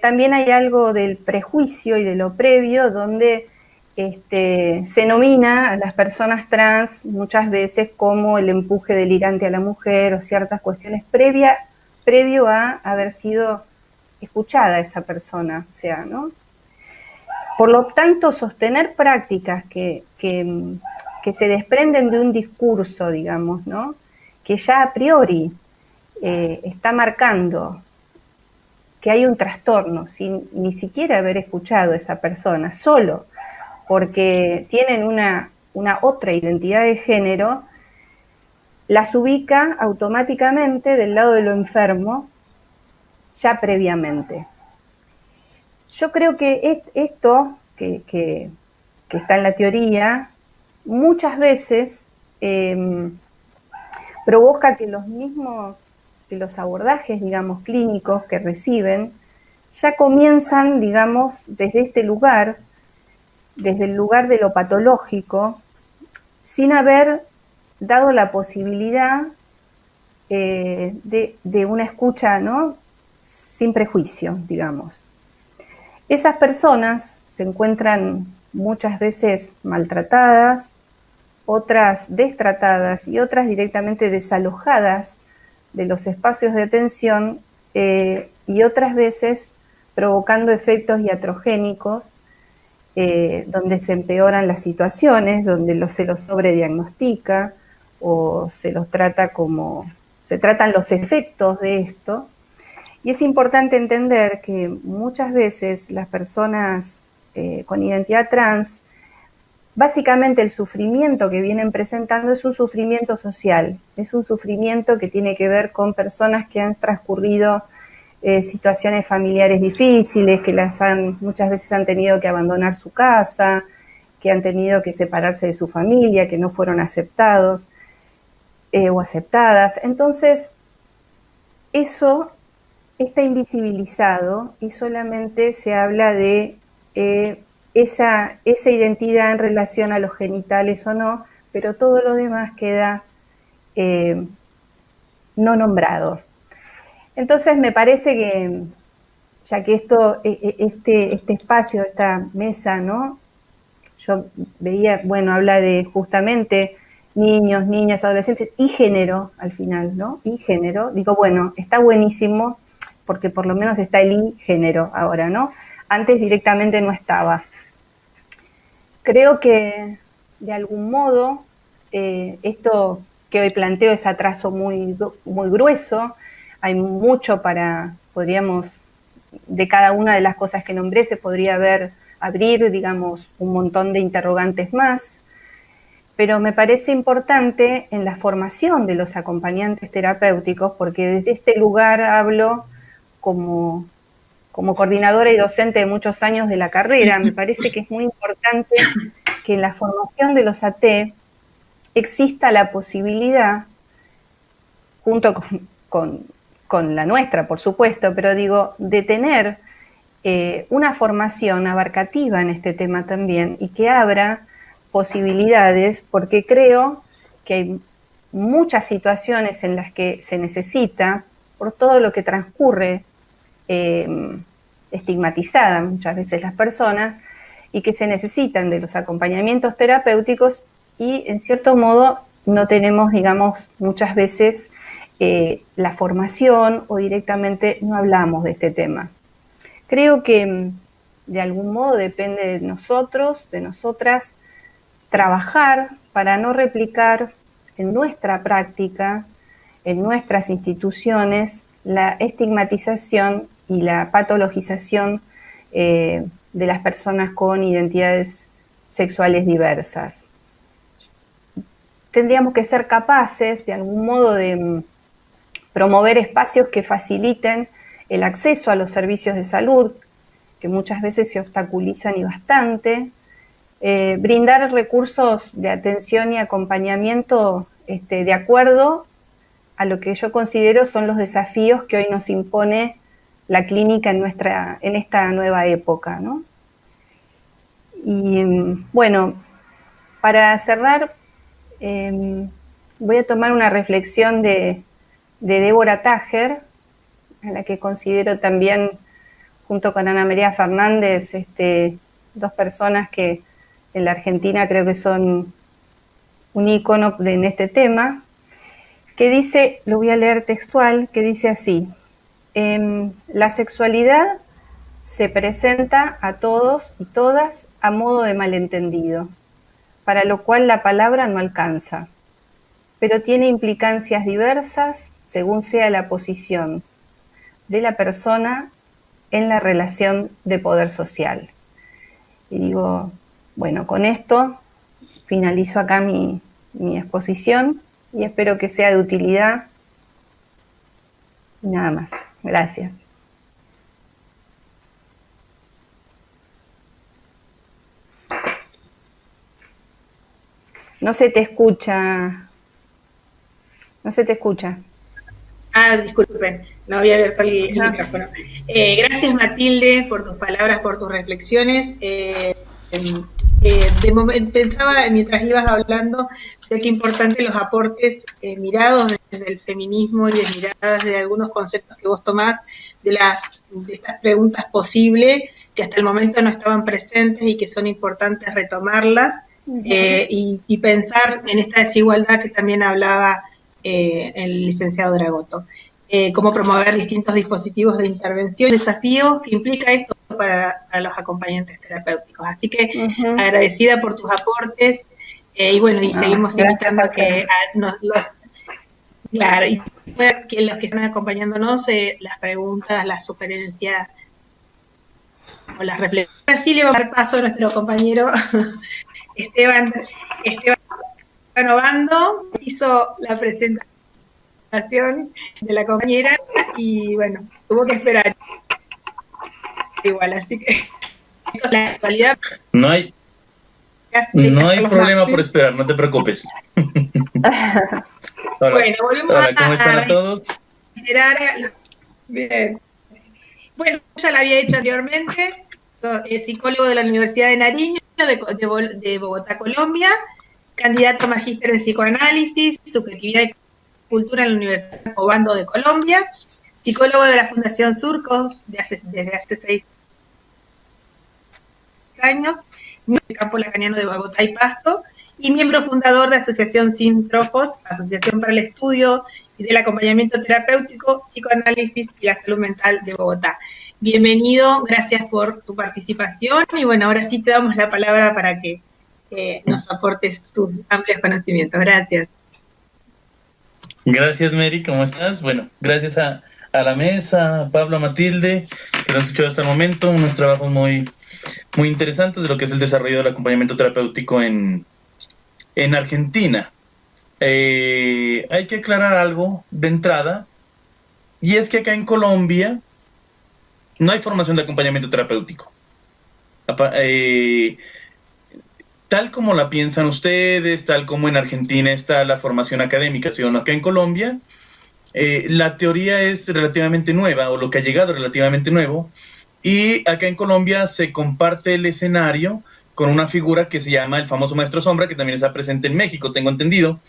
Speaker 5: también hay algo del prejuicio y de lo previo, donde se nomina a las personas trans muchas veces como el empuje delirante a la mujer o ciertas cuestiones previo a haber sido escuchada esa persona, o sea, ¿no? Por lo tanto, sostener prácticas que se desprenden de un discurso, digamos, ¿no? Que ya a priori está marcando que hay un trastorno sin ni siquiera haber escuchado a esa persona, solo porque tienen una otra identidad de género, las ubica automáticamente del lado de lo enfermo ya previamente. Yo creo que esto que está en la teoría muchas veces provoca que los abordajes, digamos, clínicos que reciben ya comienzan, digamos, desde este lugar, desde el lugar de lo patológico, sin haber dado la posibilidad de una escucha, ¿no? Sin prejuicio, digamos. Esas personas se encuentran muchas veces maltratadas, otras destratadas y otras directamente desalojadas de los espacios de atención y otras veces provocando efectos iatrogénicos donde se empeoran las situaciones, donde se los sobrediagnostica o se tratan los efectos de esto. Y es importante entender que muchas veces las personas con identidad trans, básicamente el sufrimiento que vienen presentando es un sufrimiento social, es un sufrimiento que tiene que ver con personas que han transcurrido situaciones familiares difíciles, que muchas veces han tenido que abandonar su casa, que han tenido que separarse de su familia, que no fueron aceptados o aceptadas. Entonces, eso está invisibilizado y solamente se habla de esa identidad en relación a los genitales o no, pero todo lo demás queda no nombrado. Entonces me parece que, ya que este espacio, esta mesa, ¿no? Yo veía, bueno, habla de justamente niños, niñas, adolescentes y género al final, ¿no? Y género, digo, bueno, está buenísimo porque por lo menos está el y género ahora, ¿no? Antes directamente no estaba. Creo que de algún modo esto que hoy planteo es atraso muy grueso, hay mucho podríamos, de cada una de las cosas que nombré se podría abrir, digamos, un montón de interrogantes más, pero me parece importante en la formación de los acompañantes terapéuticos, porque desde este lugar hablo como coordinadora y docente de muchos años de la carrera, me parece que es muy importante que en la formación de los AT exista la posibilidad, junto con la nuestra, por supuesto, pero digo, de tener una formación abarcativa en este tema también y que abra posibilidades, porque creo que hay muchas situaciones en las que se necesita, por todo lo que transcurre, estigmatizada muchas veces las personas, y que se necesitan de los acompañamientos terapéuticos y en cierto modo no tenemos, digamos, muchas veces la formación o directamente no hablamos de este tema. Creo que de algún modo depende de nosotros, de nosotras, trabajar para no replicar en nuestra práctica, en nuestras instituciones, la estigmatización y la patologización de las personas con identidades sexuales diversas. Tendríamos que ser capaces, de algún modo, de promover espacios que faciliten el acceso a los servicios de salud, que muchas veces se obstaculizan y bastante, brindar recursos de atención y acompañamiento de acuerdo a lo que yo considero son los desafíos que hoy nos impone la clínica en esta nueva época, ¿no? Y bueno, para cerrar, voy a tomar una reflexión de Débora Táger, a la que considero también, junto con Ana María Fernández, dos personas que en la Argentina creo que son un ícono en este tema, que dice, lo voy a leer textual, que dice así: la sexualidad se presenta a todos y todas a modo de malentendido, para lo cual la palabra no alcanza, pero tiene implicancias diversas según sea la posición de la persona en la relación de poder social. Y digo, bueno, con esto finalizo acá mi exposición y espero que sea de utilidad. Y nada más. Gracias. No se te escucha. No se te escucha.
Speaker 2: Disculpen, no había abierto el micrófono. Gracias, Matilde, por tus palabras, por tus reflexiones. De momento, pensaba, mientras ibas hablando, de qué importante los aportes mirados desde el feminismo y de miradas de algunos conceptos que vos tomás de estas preguntas posibles, que hasta el momento no estaban presentes y que son importantes retomarlas, y pensar en esta desigualdad que también hablaba el licenciado Dragotto. Cómo promover distintos dispositivos de intervención, desafíos que implica esto para los acompañantes terapéuticos. Así que agradecida por tus aportes, y bueno, y seguimos invitando a que claro, y que los que están acompañándonos, las preguntas, las sugerencias o las reflexiones. Así le vamos a dar paso a nuestro compañero Esteban Obando, hizo la presentación de la compañera y bueno, tuvo que esperar igual, así que la actualidad
Speaker 6: no hay problema por esperar, no te preocupes.
Speaker 2: Hola, bueno, volvemos
Speaker 6: ¿cómo están a todos?
Speaker 2: Bien. Bueno, ya la había hecho anteriormente, Es psicólogo de la Universidad de Nariño, de Bogotá, Colombia, candidato a magíster en psicoanálisis, subjetividad y cultura en la Universidad Obando de Colombia, psicólogo de la Fundación Surcos desde hace 6 años, miembro del campo lacaniano de Bogotá y Pasto, y miembro fundador de Asociación Sin Trofos, Asociación para el Estudio y del Acompañamiento Terapéutico, Psicoanálisis y la Salud Mental de Bogotá. Bienvenido, gracias por tu participación, y bueno, ahora sí te damos la palabra para que nos aportes tus amplios conocimientos. Gracias.
Speaker 6: Gracias, Mary, ¿cómo estás? Bueno, gracias a la mesa, a Pablo, a Matilde, que nos han escuchado hasta el momento, unos trabajos muy interesantes de lo que es el desarrollo del acompañamiento terapéutico en Argentina. Hay que aclarar algo de entrada, y es que acá en Colombia no hay formación de acompañamiento terapéutico. Tal como la piensan ustedes, tal como en Argentina está la formación académica, ¿sí o no? Acá en Colombia la teoría es relativamente nueva, o lo que ha llegado es relativamente nuevo, y acá en Colombia se comparte el escenario con una figura que se llama el famoso maestro sombra, que también está presente en México, tengo entendido,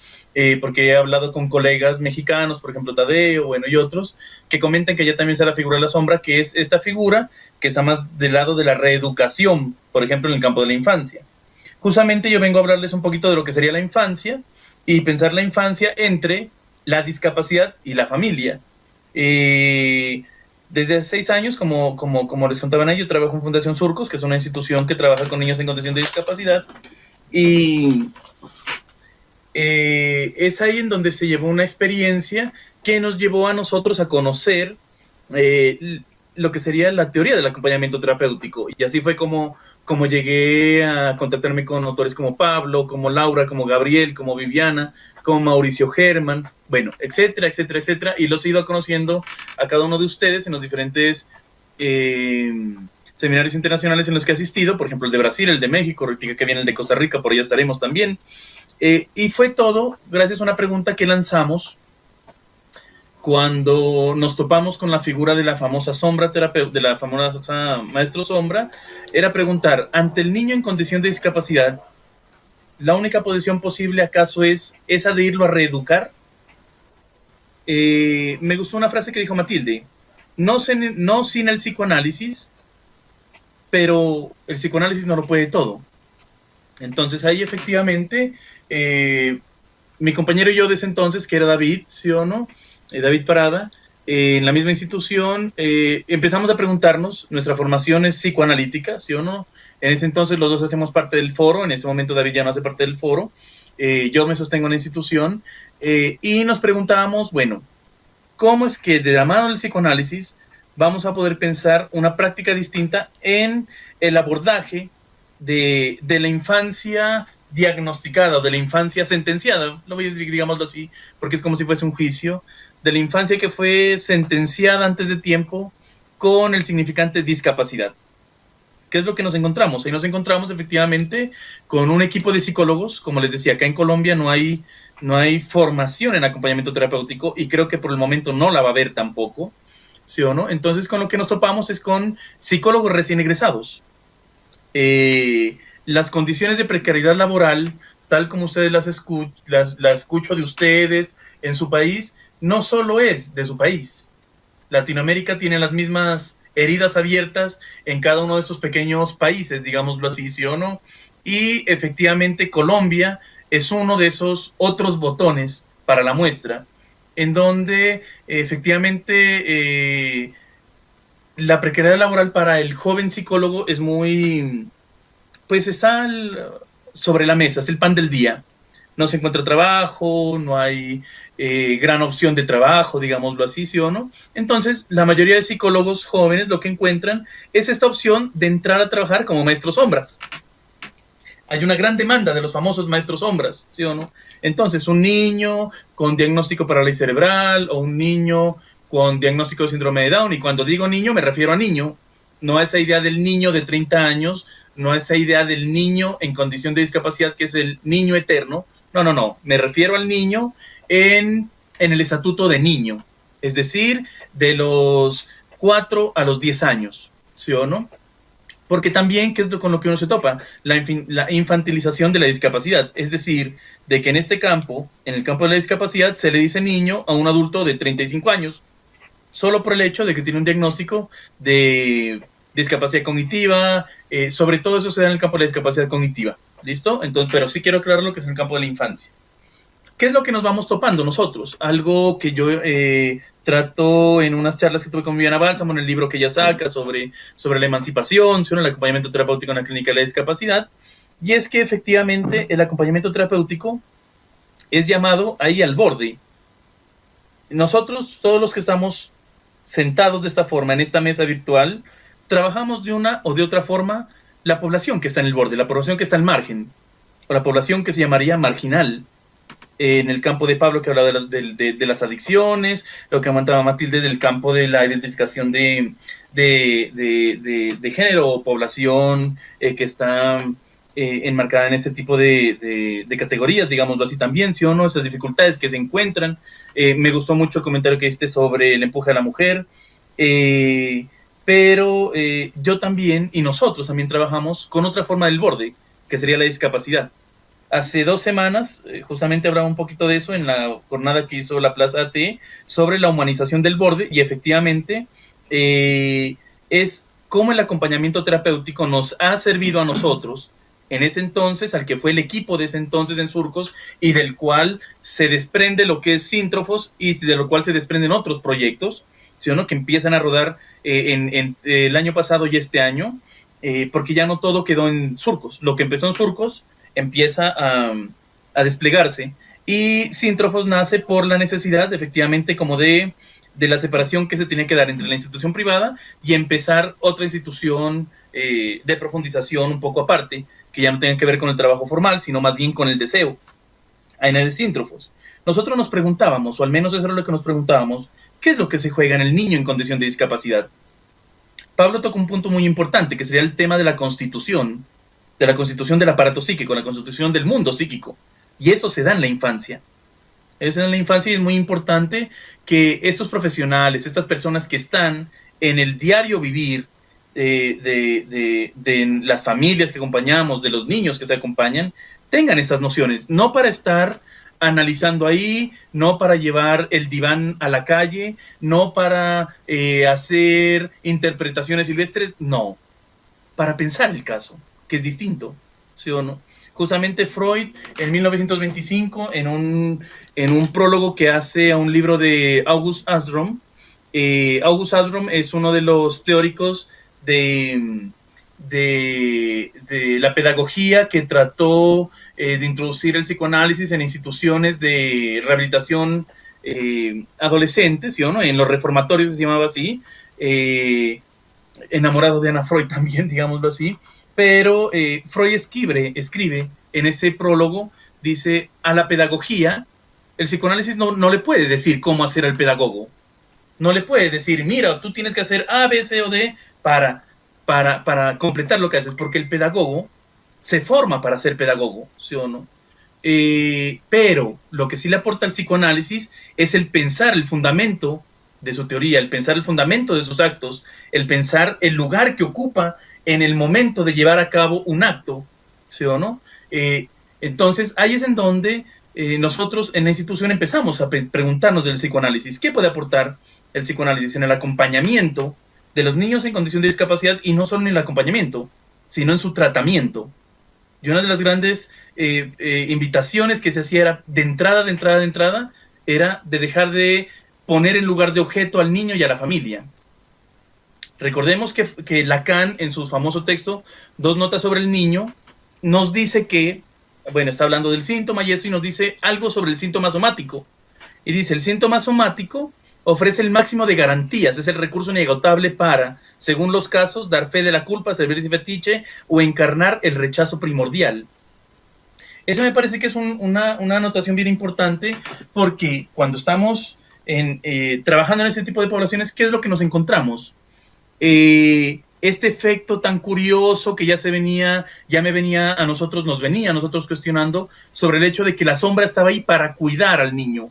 Speaker 6: porque he hablado con colegas mexicanos, por ejemplo Tadeo, bueno, y otros, que comentan que ya también está la figura de la sombra, que es esta figura que está más del lado de la reeducación, por ejemplo, en el campo de la infancia. Justamente yo vengo a hablarles un poquito de lo que sería la infancia, y pensar la infancia entre la discapacidad y la familia. Desde hace 6 años, como les contaban ahí, yo trabajo en Fundación Surcos, que es una institución que trabaja con niños en condición de discapacidad, y es ahí en donde se llevó una experiencia que nos llevó a nosotros a conocer lo que sería la teoría del acompañamiento terapéutico, y así fue como llegué a contactarme con autores como Pablo, como Laura, como Gabriel, como Viviana, como Mauricio Germán, bueno, etcétera, etcétera, etcétera, y los he ido conociendo a cada uno de ustedes en los diferentes seminarios internacionales en los que he asistido, por ejemplo el de Brasil, el de México, ahorita que viene el de Costa Rica, por allá estaremos también, y fue todo gracias a una pregunta que lanzamos cuando nos topamos con la figura de la famosa sombra terapeuta, de la famosa maestro sombra. Era preguntar, ante el niño en condición de discapacidad, ¿la única posición posible acaso es esa de irlo a reeducar? Me gustó una frase que dijo Matilde, no sin el psicoanálisis, pero el psicoanálisis no lo puede todo. Entonces ahí efectivamente, mi compañero y yo de ese entonces, que era David, ¿sí o no?, David Parada, en la misma institución, empezamos a preguntarnos, nuestra formación es psicoanalítica, ¿sí o no? En ese entonces los dos hacemos parte del foro, en ese momento David ya no hace parte del foro, yo me sostengo en la institución, y nos preguntábamos, bueno, ¿cómo es que de la mano del psicoanálisis vamos a poder pensar una práctica distinta en el abordaje de la infancia diagnosticada, o de la infancia sentenciada, lo voy a decir, digámoslo así, porque es como si fuese un juicio, de la infancia que fue sentenciada antes de tiempo con el significante discapacidad? ¿Qué es lo que nos encontramos? Ahí nos encontramos efectivamente con un equipo de psicólogos, como les decía, acá en Colombia no hay formación en acompañamiento terapéutico, y creo que por el momento no la va a haber tampoco, ¿sí o no? Entonces con lo que nos topamos es con psicólogos recién egresados. Las condiciones de precariedad laboral, tal como ustedes las escucho de ustedes en su país, no solo es de su país. Latinoamérica tiene las mismas heridas abiertas en cada uno de esos pequeños países, digámoslo así, ¿sí o no? Y efectivamente Colombia es uno de esos otros botones para la muestra, en donde efectivamente la precariedad laboral para el joven psicólogo es muy, pues está sobre la mesa, es el pan del día. No se encuentra trabajo, no hay gran opción de trabajo, digámoslo así, ¿sí o no? Entonces, la mayoría de psicólogos jóvenes lo que encuentran es esta opción de entrar a trabajar como maestros sombras. Hay una gran demanda de los famosos maestros sombras, ¿sí o no? Entonces, un niño con diagnóstico parálisis cerebral, o un niño con diagnóstico de síndrome de Down, y cuando digo niño me refiero a niño, no a esa idea del niño de 30 años, no a esa idea del niño en condición de discapacidad que es el niño eterno. No, me refiero al niño en el estatuto de niño, es decir, de los 4 a los 10 años, ¿sí o no? Porque también, ¿qué es con lo que uno se topa? La infantilización de la discapacidad. Es decir, de que en este campo, en el campo de la discapacidad, se le dice niño a un adulto de 35 años, solo por el hecho de que tiene un diagnóstico de discapacidad cognitiva. Sobre todo eso se da en el campo de la discapacidad cognitiva. ¿Listo? Entonces, pero sí quiero aclarar lo que es en el campo de la infancia. ¿Qué es lo que nos vamos topando nosotros? Algo que yo trato en unas charlas que tuve con Viviana Bálsamo, en el libro que ella saca sobre la emancipación, sobre el acompañamiento terapéutico en la clínica de la discapacidad, y es que efectivamente el acompañamiento terapéutico es llamado ahí al borde. Nosotros, todos los que estamos sentados de esta forma en esta mesa virtual, trabajamos de una o de otra forma la población que está en el borde, la población que está al margen, o la población que se llamaría marginal. En el campo de Pablo, que hablaba de las adicciones, lo que comentaba Matilde del campo de la identificación de género o población que está enmarcada en este tipo de categorías, digámoslo así también, ¿sí o no? Esas dificultades que se encuentran. Me gustó mucho el comentario que hiciste sobre el empuje a la mujer, pero yo también, y nosotros también trabajamos con otra forma del borde, que sería la discapacidad. Hace 2 semanas, justamente hablaba un poquito de eso en la jornada que hizo la Plaza AT sobre la humanización del borde, y efectivamente es cómo el acompañamiento terapéutico nos ha servido a nosotros en ese entonces, al que fue el equipo de ese entonces en Surcos, y del cual se desprende lo que es Síntrofos, y de lo cual se desprenden otros proyectos, ¿sí o no?, que empiezan a rodar en el año pasado y este año, porque ya no todo quedó en Surcos. Lo que empezó en Surcos empieza a desplegarse, y Síntrofos nace por la necesidad, efectivamente, como de la separación que se tenía que dar entre la institución privada y empezar otra institución de profundización un poco aparte, que ya no tenga que ver con el trabajo formal, sino más bien con el deseo. Ahí nace Síntrofos. Nosotros nos preguntábamos, o al menos eso era lo que nos preguntábamos, ¿qué es lo que se juega en el niño en condición de discapacidad? Pablo tocó un punto muy importante, que sería el tema de la constitución del aparato psíquico, la constitución del mundo psíquico. Y eso se da en la infancia. Eso en la infancia, y es muy importante que estos profesionales, estas personas que están en el diario vivir de las familias que acompañamos, de los niños que se acompañan, tengan esas nociones, no para estar analizando ahí, no para llevar el diván a la calle, no para hacer interpretaciones silvestres, no, para pensar el caso, que es distinto, ¿sí o no? Justamente Freud, en 1925, en un prólogo que hace a un libro de August Ahlström, August Ahlström es uno de los teóricos de la pedagogía que trató de introducir el psicoanálisis en instituciones de rehabilitación adolescentes, ¿sí o no?, en los reformatorios se llamaba así, enamorado de Ana Freud también, digámoslo así. Pero Freud escribe en ese prólogo, dice, a la pedagogía, el psicoanálisis no le puede decir cómo hacer al pedagogo. No le puede decir, mira, tú tienes que hacer A, B, C o D para completar lo que haces, porque el pedagogo se forma para ser pedagogo, ¿sí o no? Pero lo que sí le aporta al psicoanálisis es el pensar el fundamento de su teoría, el pensar el fundamento de sus actos, el pensar el lugar que ocupa en el momento de llevar a cabo un acto, ¿sí o no? Entonces, ahí es en donde nosotros en la institución empezamos a preguntarnos del psicoanálisis. ¿Qué puede aportar el psicoanálisis en el acompañamiento de los niños en condición de discapacidad? Y no solo en el acompañamiento, sino en su tratamiento. Y una de las grandes invitaciones que se hacía era, de entrada, era de dejar de poner en lugar de objeto al niño y a la familia. Recordemos que Lacan, en su famoso texto, 2 notas sobre el niño, nos dice que, bueno, está hablando del síntoma y eso, y nos dice algo sobre el síntoma somático. Y dice, el síntoma somático ofrece el máximo de garantías, es el recurso inagotable para, según los casos, dar fe de la culpa, servir de fetiche o encarnar el rechazo primordial. Eso me parece que es una anotación bien importante, porque cuando estamos trabajando en este tipo de poblaciones, ¿qué es lo que nos encontramos? Este efecto tan curioso que nos venía a nosotros cuestionando sobre el hecho de que la sombra estaba ahí para cuidar al niño.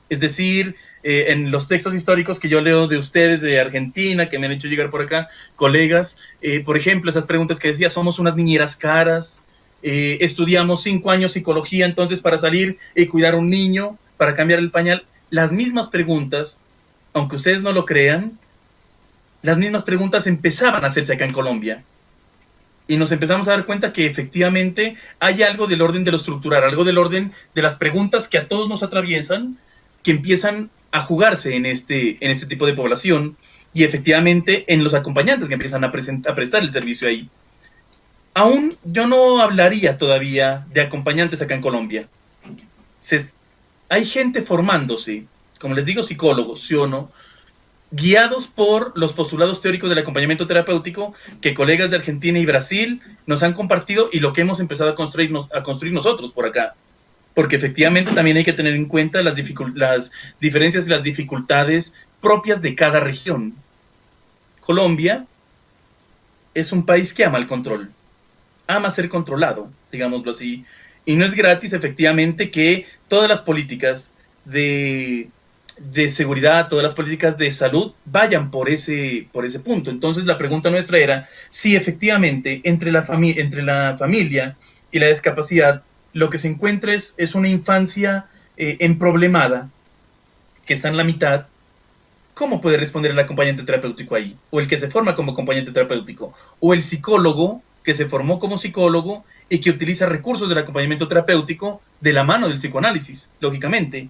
Speaker 6: Es decir, en los textos históricos que yo leo de ustedes, de Argentina, que me han hecho llegar por acá, colegas, por ejemplo, esas preguntas que decía, somos unas niñeras caras, estudiamos 5 años psicología, entonces para salir y cuidar a un niño, para cambiar el pañal, las mismas preguntas, aunque ustedes no lo crean, las mismas preguntas empezaban a hacerse acá en Colombia. Y nos empezamos a dar cuenta que efectivamente hay algo del orden de lo estructural, algo del orden de las preguntas que a todos nos atraviesan, que empiezan a jugarse en este tipo de población y efectivamente en los acompañantes que empiezan a prestar el servicio ahí. Aún yo no hablaría todavía de acompañantes acá en Colombia. Hay gente formándose, como les digo, psicólogos, ¿sí o no?, guiados por los postulados teóricos del acompañamiento terapéutico que colegas de Argentina y Brasil nos han compartido y lo que hemos empezado a construir nosotros por acá. Porque efectivamente también hay que tener en cuenta las diferencias y las dificultades propias de cada región. Colombia es un país que ama el control, ama ser controlado, digámoslo así, y no es gratis efectivamente que todas las políticas de seguridad, todas las políticas de salud vayan por ese punto. Entonces la pregunta nuestra era si efectivamente entre la familia y la discapacidad lo que se encuentra es una infancia emproblemada, que está en la mitad. ¿Cómo puede responder el acompañante terapéutico ahí? O el que se forma como acompañante terapéutico, o el psicólogo que se formó como psicólogo y que utiliza recursos del acompañamiento terapéutico de la mano del psicoanálisis, lógicamente.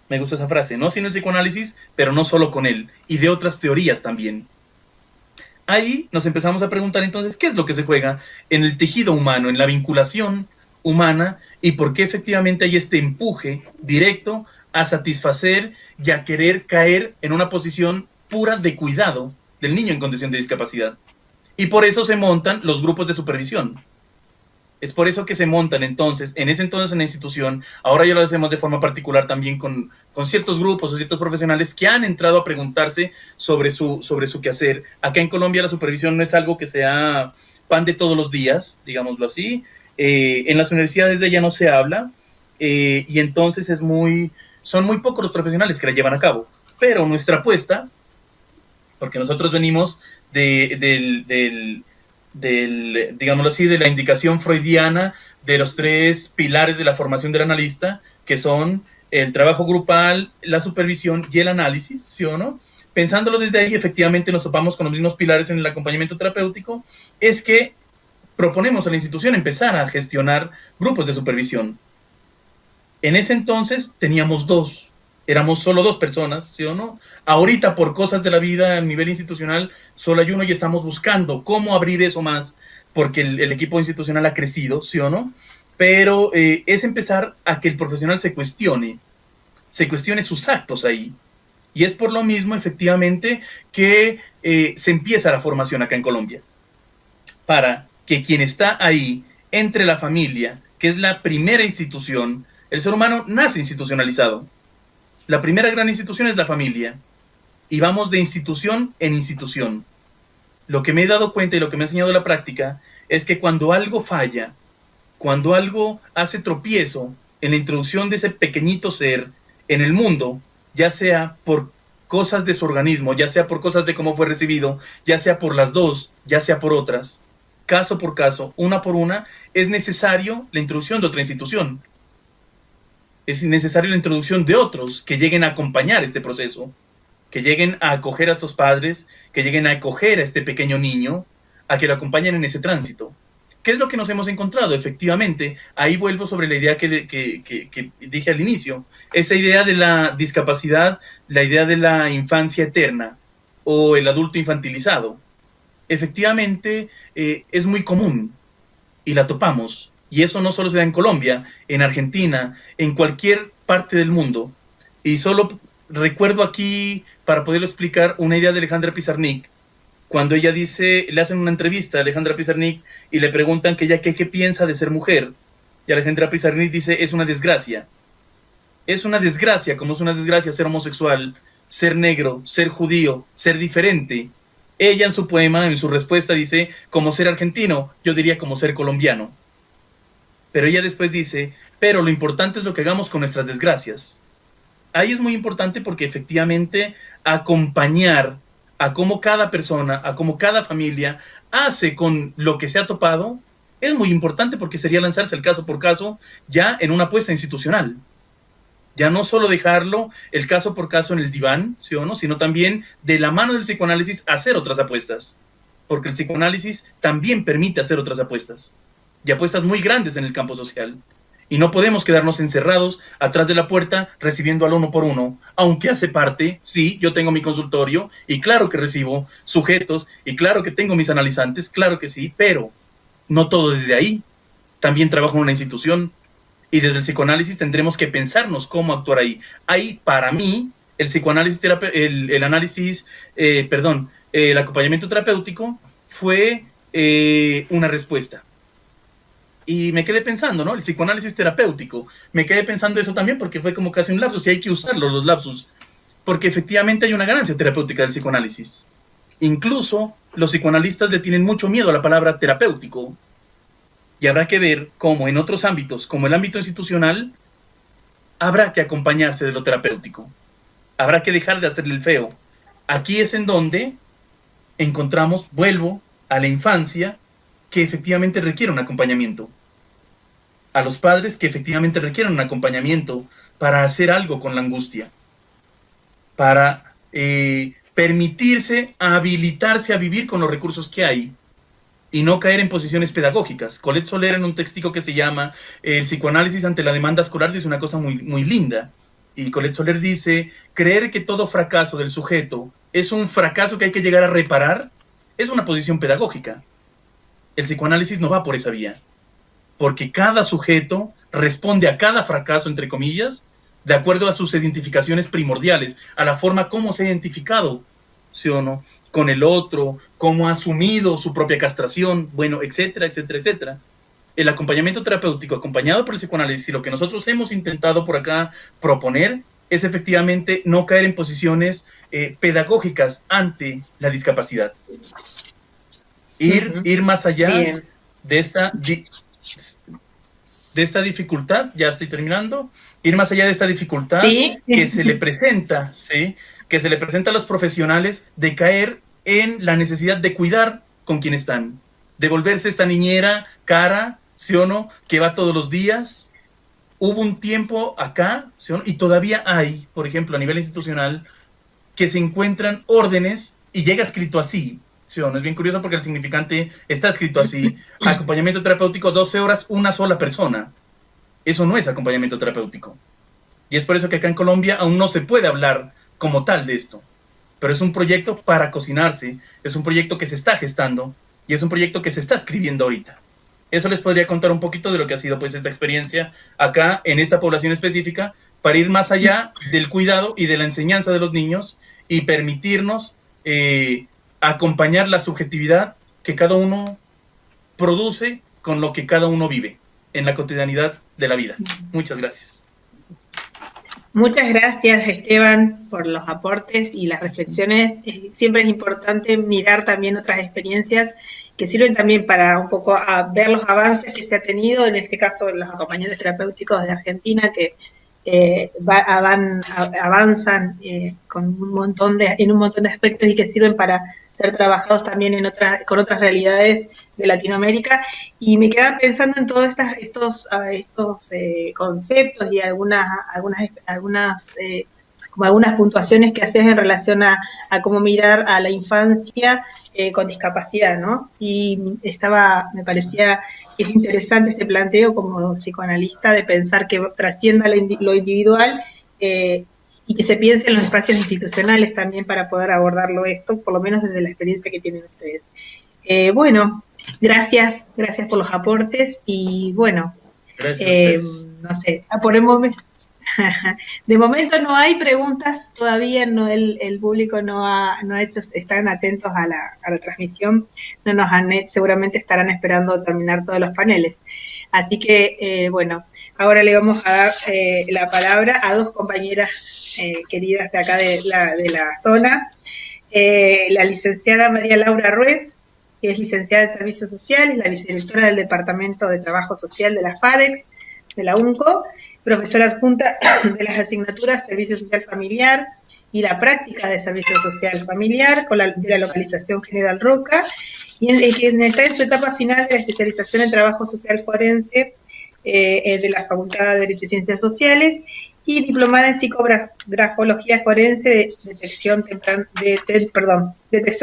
Speaker 6: Me gusta esa frase, no sin el psicoanálisis, pero no solo con él, y de otras teorías también. Ahí nos empezamos a preguntar entonces, ¿qué es lo que se juega en el tejido humano, en la vinculación humana, y por qué efectivamente hay este empuje directo a satisfacer y a querer caer en una posición pura de cuidado del niño en condición de discapacidad? Y por eso se montan los grupos de supervisión. Es por eso que se montan entonces, en ese entonces en la institución, ahora ya lo hacemos de forma particular también con ciertos grupos o ciertos profesionales que han entrado a preguntarse sobre su quehacer. Acá en Colombia la supervisión no es algo que sea pan de todos los días, digámoslo así. En las universidades de ella no se habla, y entonces son muy pocos los profesionales que la llevan a cabo. Pero nuestra apuesta, porque nosotros venimos digámoslo así, de la indicación freudiana de los 3 pilares de la formación del analista, que son el trabajo grupal, la supervisión y el análisis, ¿sí o no? Pensándolo desde ahí, efectivamente nos topamos con los mismos pilares en el acompañamiento terapéutico, es que proponemos a la institución empezar a gestionar grupos de supervisión. En ese entonces teníamos 2. Éramos solo 2 personas, ¿sí o no? Ahorita, por cosas de la vida a nivel institucional, solo hay 1 y estamos buscando cómo abrir eso más, porque el equipo institucional ha crecido, ¿sí o no? Pero es empezar a que el profesional se cuestione sus actos ahí. Y es por lo mismo, efectivamente, que se empieza la formación acá en Colombia. Para que quien está ahí, entre la familia, que es la primera institución, el ser humano nace institucionalizado. La primera gran institución es la familia, y vamos de institución en institución. Lo que me he dado cuenta y lo que me ha enseñado la práctica es que cuando algo falla, cuando algo hace tropiezo en la introducción de ese pequeñito ser en el mundo, ya sea por cosas de su organismo, ya sea por cosas de cómo fue recibido, ya sea por las 2, ya sea por otras, caso por caso, una por una, es necesario la introducción de otra institución. Es necesaria la introducción de otros que lleguen a acompañar este proceso, que lleguen a acoger a estos padres, que lleguen a acoger a este pequeño niño, a que lo acompañen en ese tránsito. ¿Qué es lo que nos hemos encontrado? Efectivamente, ahí vuelvo sobre la idea que dije al inicio, esa idea de la discapacidad, la idea de la infancia eterna o el adulto infantilizado. Efectivamente, es muy común y la topamos. Y eso no solo se da en Colombia, en Argentina, en cualquier parte del mundo. Y solo recuerdo aquí, para poderlo explicar, una idea de Alejandra Pizarnik, cuando ella dice, le hacen una entrevista a Alejandra Pizarnik y le preguntan que ella qué piensa de ser mujer. Y Alejandra Pizarnik dice, es una desgracia. Es una desgracia, como es una desgracia ser homosexual, ser negro, ser judío, ser diferente. Ella en su poema, en su respuesta, dice, como ser argentino, yo diría como ser colombiano. Pero ella después dice, pero lo importante es lo que hagamos con nuestras desgracias. ahí es muy importante porque efectivamente acompañar a cómo cada persona, a cómo cada familia hace con lo que se ha topado, es muy importante porque sería lanzarse el caso por caso ya en una apuesta institucional. Ya no solo dejarlo el caso por caso en el diván, ¿sí o no?, sino también de la mano del psicoanálisis hacer otras apuestas, porque el psicoanálisis también permite hacer otras apuestas, y apuestas muy grandes en el campo social. Y no podemos quedarnos encerrados atrás de la puerta recibiendo al uno por uno, aunque hace parte, sí, yo tengo mi consultorio, y claro que recibo sujetos, y claro que tengo mis analizantes, claro que sí, pero no todo desde ahí. También trabajo en una institución, y desde el psicoanálisis tendremos que pensarnos cómo actuar ahí. Ahí, para mí, el psicoanálisis, el acompañamiento terapéutico fue una respuesta. Y me quedé pensando, ¿no? El psicoanálisis terapéutico. Me quedé pensando eso también porque fue como casi un lapsus, y hay que usarlo, los lapsus, porque efectivamente hay una ganancia terapéutica del psicoanálisis. Incluso los psicoanalistas le tienen mucho miedo a la palabra terapéutico. Y habrá que ver cómo en otros ámbitos, como el ámbito institucional, habrá que acompañarse de lo terapéutico. Habrá que dejar de hacerle el feo. Aquí es en donde encontramos, vuelvo a la infancia, que efectivamente requiere un acompañamiento. A los padres que efectivamente requieren un acompañamiento para hacer algo con la angustia. Para permitirse, habilitarse a vivir con los recursos que hay. Y no caer en posiciones pedagógicas. Colette Soler, en un textico que se llama El psicoanálisis ante la demanda escolar, dice una cosa muy, muy linda. Y Colette Soler dice, creer que todo fracaso del sujeto es un fracaso que hay que llegar a reparar, es una posición pedagógica. El psicoanálisis no va por esa vía. Porque cada sujeto responde a cada fracaso, entre comillas, de acuerdo a sus identificaciones primordiales, a la forma como se ha identificado, ¿sí o no?, con el otro, cómo ha asumido su propia castración, bueno, etcétera, etcétera, etcétera. El acompañamiento terapéutico acompañado por el psicoanálisis y lo que nosotros hemos intentado por acá proponer es efectivamente no caer en posiciones pedagógicas ante la discapacidad. Ir más allá de esta dificultad, ya estoy terminando, ir más allá de esta dificultad que se le presenta, ¿sí?, que se le presenta a los profesionales de caer en la necesidad de cuidar con quien están, de volverse esta niñera cara, ¿sí o no?, que va todos los días. Hubo un tiempo acá, ¿sí o no?, y todavía hay, por ejemplo, a nivel institucional, que se encuentran órdenes y llega escrito así, ¿sí o no? Es bien curioso porque el significante está escrito así, acompañamiento terapéutico 12 horas, una sola persona. Eso no es acompañamiento terapéutico. Y es por eso que acá en Colombia aún no se puede hablar como tal de esto, pero es un proyecto para cocinarse, es un proyecto que se está gestando y es un proyecto que se está escribiendo ahorita. Eso les podría contar un poquito de lo que ha sido pues esta experiencia acá en esta población específica, para ir más allá del cuidado y de la enseñanza de los niños y permitirnos acompañar la subjetividad que cada uno produce con lo que cada uno vive en la cotidianidad de la vida. Muchas gracias.
Speaker 2: Muchas gracias, Esteban, por los aportes y las reflexiones. Siempre es importante mirar también otras experiencias que sirven también para un poco ver los avances que se ha tenido, en este caso los acompañantes terapéuticos de Argentina, que avanzan con en un montón de aspectos y que sirven para ser trabajados también con otras realidades de Latinoamérica. Y me quedaba pensando en todos estos conceptos y algunas puntuaciones que haces en relación a cómo mirar a la infancia con discapacidad, ¿no? Y me parecía que es interesante este planteo como psicoanalista de pensar que trascienda lo individual y que se piense en los espacios institucionales también para poder abordarlo esto, por lo menos desde la experiencia que tienen ustedes. Bueno, gracias por los aportes y bueno, no sé, por el momento. De momento no hay preguntas todavía, no el público no ha hecho, están atentos a la transmisión, seguramente estarán esperando terminar todos los paneles. Así que, bueno, ahora le vamos a dar la palabra a dos compañeras queridas de acá de la zona, la licenciada María Laura Rué, que es licenciada en Servicios Sociales, la vicedirectora del Departamento de Trabajo Social de la FADEX, de la UNCO, profesora adjunta de las asignaturas Servicio Social Familiar y la práctica de Servicio Social Familiar de la localización General Roca, y está en su etapa final de la especialización en Trabajo Social Forense de la Facultad de Derecho y Ciencias Sociales, y diplomada en Psicografología Forense de detección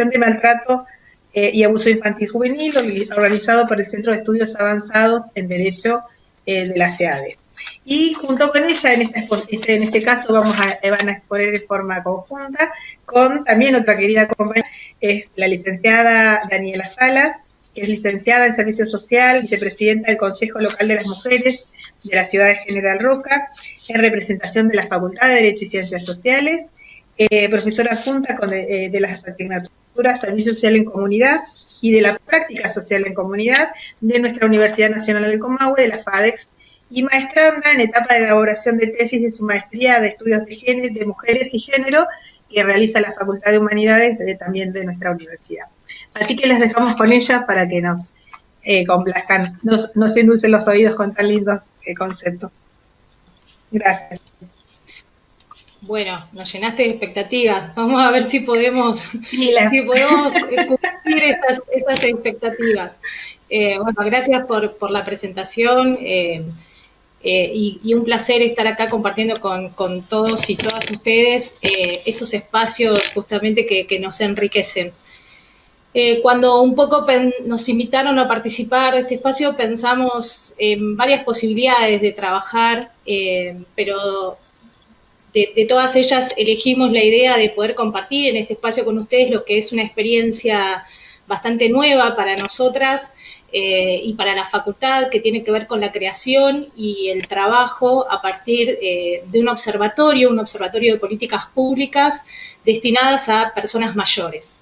Speaker 2: de maltrato y abuso infantil juvenil, organizado por el Centro de Estudios Avanzados en Derecho de la CEADE. Y junto con ella, en este caso, van a exponer de forma conjunta con también otra querida compañera, es la licenciada Daniela Salas, que es licenciada en Servicio Social, vicepresidenta del Consejo Local de las Mujeres de la ciudad de General Roca, en representación de la Facultad de Derecho y Ciencias Sociales, profesora adjunta de las asignaturas Servicio Social en Comunidad y de la Práctica Social en Comunidad de nuestra Universidad Nacional del Comahue, de la FADEX, y maestranda en etapa de elaboración de tesis de su maestría de estudios de género, de mujeres y género, que realiza la Facultad de Humanidades también de nuestra universidad. Así que les dejamos con ellas para que nos complazcan, nos endulcen los oídos con tan lindos conceptos. Gracias.
Speaker 7: Bueno, nos llenaste de expectativas. Vamos a ver si podemos cumplir esas expectativas. Bueno, gracias por la presentación. Y un placer estar acá compartiendo con todos y todas ustedes estos espacios justamente que nos enriquecen. Cuando un poco nos invitaron a participar de este espacio, pensamos en varias posibilidades de trabajar, pero de todas ellas elegimos la idea de poder compartir en este espacio con ustedes lo que es una experiencia bastante nueva para nosotras, y para la facultad, que tiene que ver con la creación y el trabajo a partir de un observatorio de políticas públicas destinadas a personas mayores.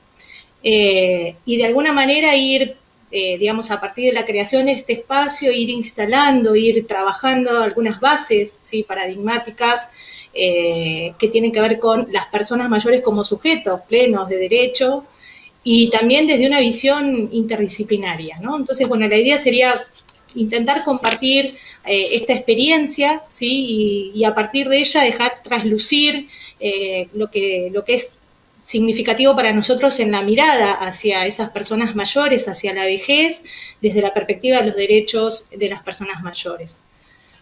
Speaker 7: Y de alguna manera ir, digamos, a partir de la creación de este espacio, ir instalando, ir trabajando algunas bases, ¿sí?, paradigmáticas que tienen que ver con las personas mayores como sujetos plenos de derecho, y también desde una visión interdisciplinaria, ¿no? Entonces, bueno, la idea sería intentar compartir esta experiencia, ¿sí? Y a partir de ella dejar traslucir lo que es significativo para nosotros en la mirada hacia esas personas mayores, hacia la vejez, desde la perspectiva de los derechos de las personas mayores.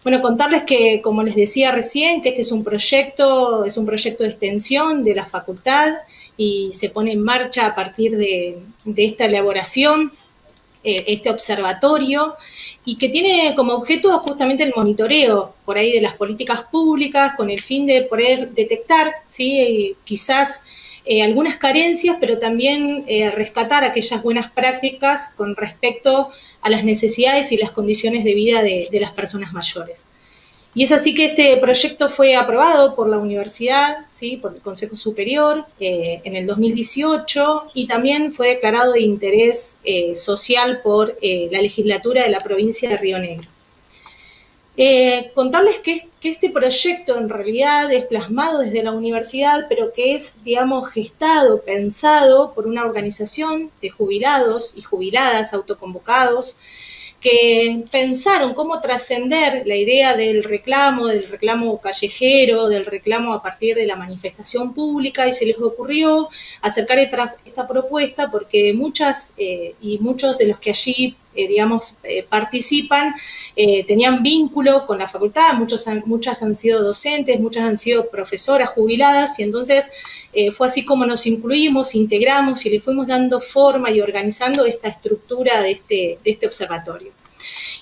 Speaker 7: Bueno, contarles que, como les decía recién, que este es un proyecto de extensión de la facultad, y se pone en marcha a partir de esta elaboración, este observatorio, y que tiene como objeto justamente el monitoreo por ahí de las políticas públicas, con el fin de poder detectar, ¿sí?, quizás algunas carencias, pero también rescatar aquellas buenas prácticas con respecto a las necesidades y las condiciones de vida de las personas mayores. Y es así que este proyecto fue aprobado por la universidad, ¿sí?, por el Consejo Superior en el 2018, y también fue declarado de interés social por la legislatura de la provincia de Río Negro. Contarles que este proyecto en realidad es plasmado desde la universidad, pero que es, digamos, gestado, pensado por una organización de jubilados y jubiladas autoconvocados, que pensaron cómo trascender la idea del reclamo callejero, del reclamo a partir de la manifestación pública, y se les ocurrió acercar esta propuesta porque muchas y muchos de los que allí participan tenían vínculo con la facultad, muchas han sido docentes, muchas han sido profesoras jubiladas, y entonces fue así como nos incluimos, integramos y le fuimos dando forma y organizando esta estructura de este observatorio.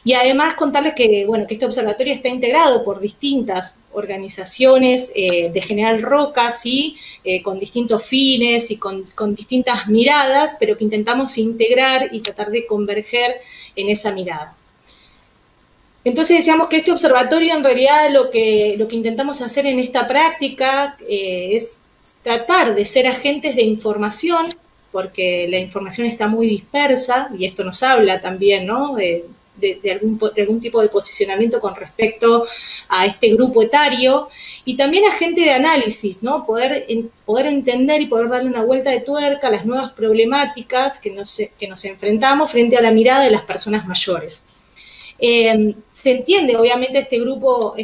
Speaker 7: Y además contarles que este observatorio está integrado por distintas organizaciones de General Roca, ¿sí?, con distintos fines y con distintas miradas, pero que intentamos integrar y tratar de converger en esa mirada. Entonces decíamos que este observatorio, en realidad, lo que intentamos hacer en esta práctica es tratar de ser agentes de información, porque la información está muy dispersa, y esto nos habla también, ¿no?, de algún tipo de posicionamiento con respecto a este grupo etario, y también agente de análisis, ¿no?, poder entender y poder darle una vuelta de tuerca a las nuevas problemáticas que nos enfrentamos frente a la mirada de las personas mayores. Se entiende, obviamente, este grupo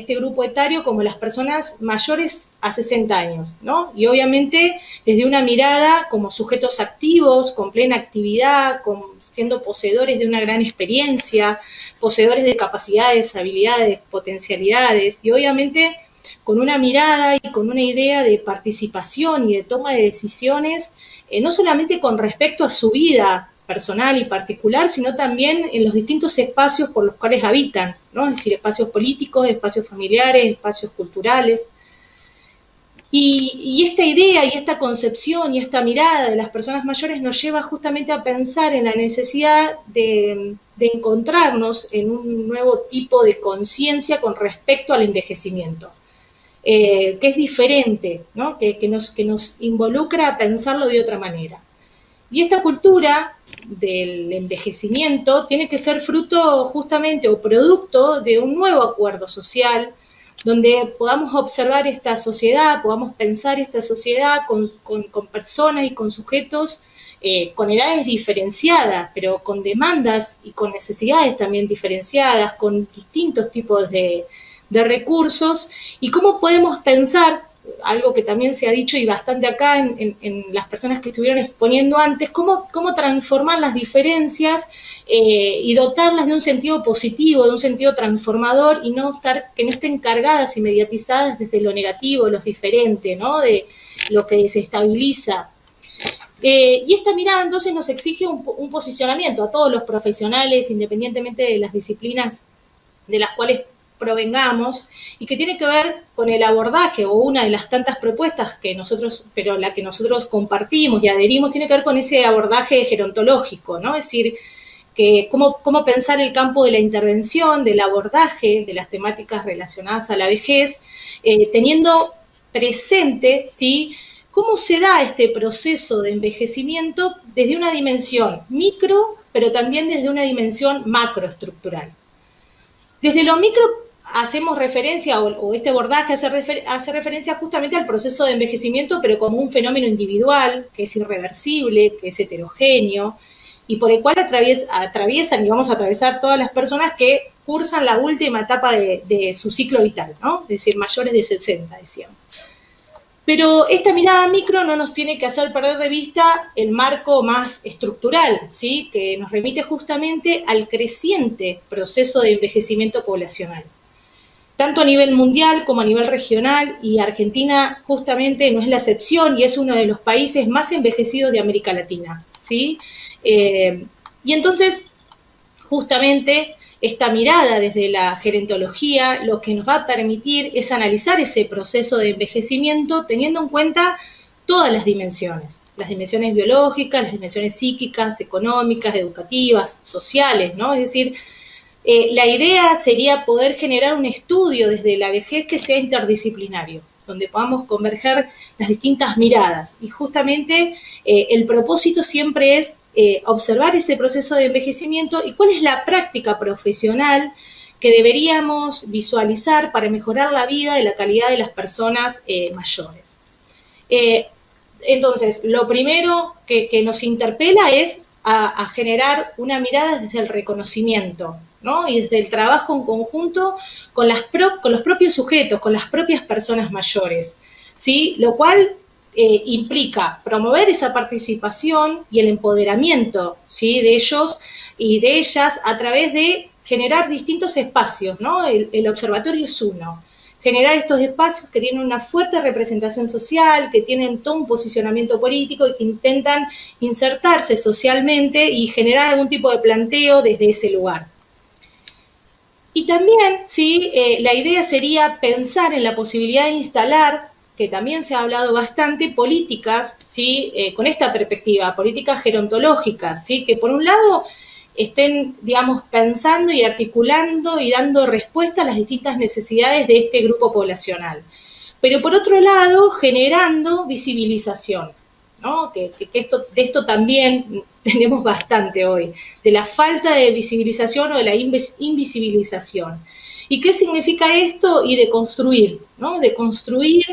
Speaker 7: etario como las personas mayores a 60 años, ¿no? Y obviamente desde una mirada como sujetos activos, con plena actividad, siendo poseedores de una gran experiencia, poseedores de capacidades, habilidades, potencialidades, y obviamente con una mirada y con una idea de participación y de toma de decisiones, no solamente con respecto a su vida personal y particular, sino también en los distintos espacios por los cuales habitan, ¿no? Es decir, espacios políticos, espacios familiares, espacios culturales. Y esta idea y esta concepción y esta mirada de las personas mayores nos lleva justamente a pensar en la necesidad de encontrarnos en un nuevo tipo de conciencia con respecto al envejecimiento, que es diferente, ¿no? que nos involucra a pensarlo de otra manera. Y esta cultura del envejecimiento tiene que ser fruto justamente o producto de un nuevo acuerdo social, donde podamos observar esta sociedad, podamos pensar esta sociedad con personas y con sujetos con edades diferenciadas, pero con demandas y con necesidades también diferenciadas, con distintos tipos de recursos, y cómo podemos pensar, algo que también se ha dicho y bastante acá en las personas que estuvieron exponiendo antes, cómo transformar las diferencias y dotarlas de un sentido positivo, de un sentido transformador, y que no estén cargadas y mediatizadas desde lo negativo, lo diferente, ¿no? De lo que desestabiliza. Y esta mirada entonces nos exige un posicionamiento a todos los profesionales, independientemente de las disciplinas de las cuales provengamos, y que tiene que ver con el abordaje, o una de las tantas propuestas pero la que nosotros compartimos y adherimos, tiene que ver con ese abordaje gerontológico, ¿no? Es decir, que cómo pensar el campo de la intervención, del abordaje de las temáticas relacionadas a la vejez, teniendo presente, ¿sí?, cómo se da este proceso de envejecimiento desde una dimensión micro, pero también desde una dimensión macroestructural. Desde lo micro hacemos referencia, o este abordaje hace referencia justamente al proceso de envejecimiento, pero como un fenómeno individual, que es irreversible, que es heterogéneo, y por el cual atraviesan y vamos a atravesar todas las personas que cursan la última etapa de su ciclo vital, ¿no? Es decir, mayores de 60, decíamos. Pero esta mirada micro no nos tiene que hacer perder de vista el marco más estructural, ¿sí?, que nos remite justamente al creciente proceso de envejecimiento poblacional, tanto a nivel mundial como a nivel regional, y Argentina justamente no es la excepción y es uno de los países más envejecidos de América Latina, ¿sí? Y entonces, justamente, esta mirada desde la gerontología lo que nos va a permitir es analizar ese proceso de envejecimiento teniendo en cuenta todas las dimensiones biológicas, las dimensiones psíquicas, económicas, educativas, sociales, ¿no? Es decir, la idea sería poder generar un estudio desde la vejez que sea interdisciplinario, donde podamos converger las distintas miradas. Y justamente el propósito siempre es observar ese proceso de envejecimiento y cuál es la práctica profesional que deberíamos visualizar para mejorar la vida y la calidad de las personas mayores. Entonces, lo primero que nos interpela es a generar una mirada desde el reconocimiento, ¿no? Y desde el trabajo en conjunto con los propios sujetos, con las propias personas mayores, ¿sí? Lo cual implica promover esa participación y el empoderamiento, ¿sí?, de ellos y de ellas a través de generar distintos espacios, ¿no? El observatorio es uno. Generar estos espacios que tienen una fuerte representación social, que tienen todo un posicionamiento político y que intentan insertarse socialmente y generar algún tipo de planteo desde ese lugar. Y también, ¿sí?, la idea sería pensar en la posibilidad de instalar, que también se ha hablado bastante, políticas, ¿sí?, con esta perspectiva, políticas gerontológicas, ¿sí?, que por un lado estén, digamos, pensando y articulando y dando respuesta a las distintas necesidades de este grupo poblacional. Pero por otro lado, generando visibilización, ¿no? De esto también tenemos bastante hoy, de la falta de visibilización o de la invisibilización. ¿Y qué significa esto? Y de construir, ¿no? De construir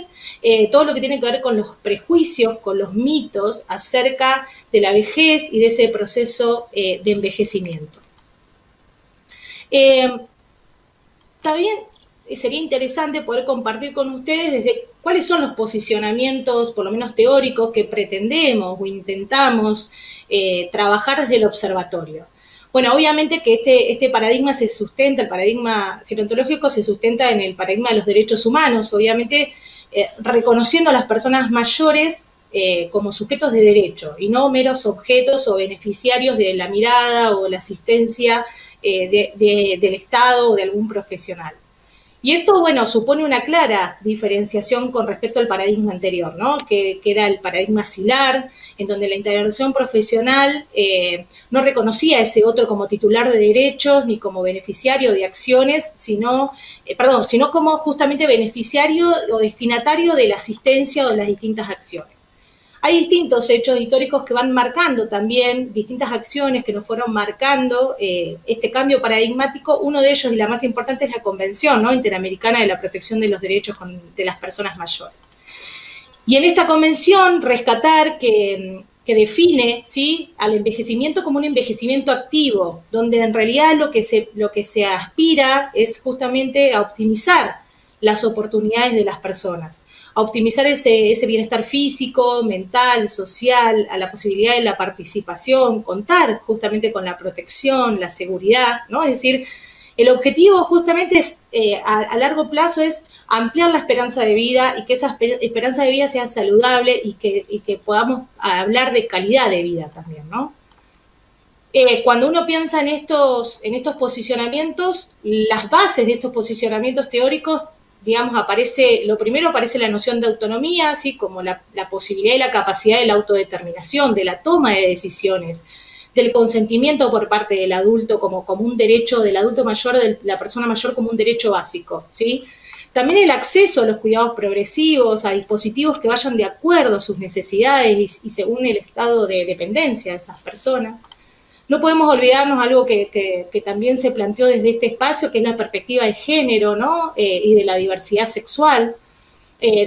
Speaker 7: todo lo que tiene que ver con los prejuicios, con los mitos acerca de la vejez y de ese proceso de envejecimiento. También sería interesante poder compartir con ustedes desde cuáles son los posicionamientos, por lo menos teóricos, que pretendemos o intentamos trabajar desde el observatorio. Bueno, obviamente que este paradigma se sustenta, el paradigma gerontológico se sustenta en el paradigma de los derechos humanos, obviamente reconociendo a las personas mayores como sujetos de derecho y no meros objetos o beneficiarios de la mirada o la asistencia del Estado o de algún profesional. Y esto, bueno, supone una clara diferenciación con respecto al paradigma anterior, ¿no? Que era el paradigma asilar, en donde la intervención profesional no reconocía a ese otro como titular de derechos ni como beneficiario de acciones, sino como justamente beneficiario o destinatario de la asistencia o de las distintas acciones. Hay distintos hechos históricos que van marcando también, distintas acciones que nos fueron marcando este cambio paradigmático. Uno de ellos, y la más importante, es la Convención, ¿no?, Interamericana de la Protección de los Derechos de las Personas Mayores. Y en esta convención, rescatar que define, ¿sí?, al envejecimiento como un envejecimiento activo, donde en realidad lo que se aspira es justamente a optimizar las oportunidades de las personas, a optimizar ese bienestar físico, mental, social, a la posibilidad de la participación, contar justamente con la protección, la seguridad, ¿no? Es decir, el objetivo justamente es, a largo plazo, es ampliar la esperanza de vida y que esa esperanza de vida sea saludable y que podamos hablar de calidad de vida también, ¿no? Cuando uno piensa en estos posicionamientos, las bases de estos posicionamientos teóricos, digamos, primero aparece la noción de autonomía, así como la posibilidad y la capacidad de la autodeterminación, de la toma de decisiones, del consentimiento por parte del adulto como un derecho, del adulto mayor, de la persona mayor como un derecho básico, ¿sí? También el acceso a los cuidados progresivos, a dispositivos que vayan de acuerdo a sus necesidades y según el estado de dependencia de esas personas. No podemos olvidarnos algo que también se planteó desde este espacio, que es la perspectiva de género, ¿no? Y de la diversidad sexual,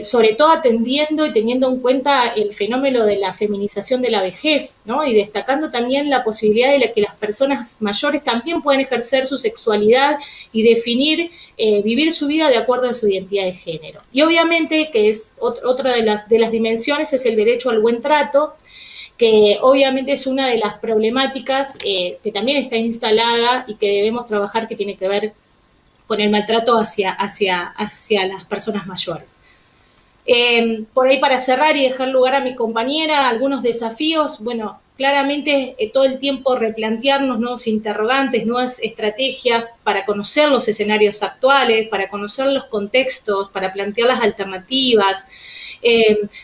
Speaker 7: sobre todo atendiendo y teniendo en cuenta el fenómeno de la feminización de la vejez, ¿no? Y destacando también la posibilidad de que las personas mayores también puedan ejercer su sexualidad y definir, vivir su vida de acuerdo a su identidad de género. Y obviamente que es otra de las dimensiones es el derecho al buen trato, que obviamente es una de las problemáticas que también está instalada y que debemos trabajar, que tiene que ver con el maltrato hacia las personas mayores. Por ahí, para cerrar y dejar lugar a mi compañera, algunos desafíos. Bueno, claramente todo el tiempo replantearnos nuevos interrogantes, nuevas estrategias para conocer los escenarios actuales, para conocer los contextos, para plantear las alternativas,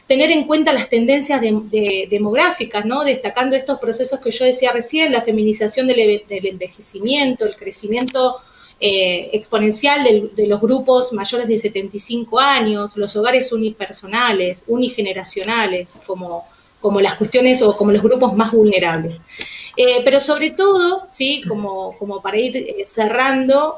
Speaker 7: tener en cuenta las tendencias demográficas, ¿no? Destacando estos procesos que yo decía recién, la feminización del envejecimiento, el crecimiento exponencial de los grupos mayores de 75 años, los hogares unipersonales, unigeneracionales, como las cuestiones o como los grupos más vulnerables. Pero sobre todo, ¿sí?, como para ir cerrando,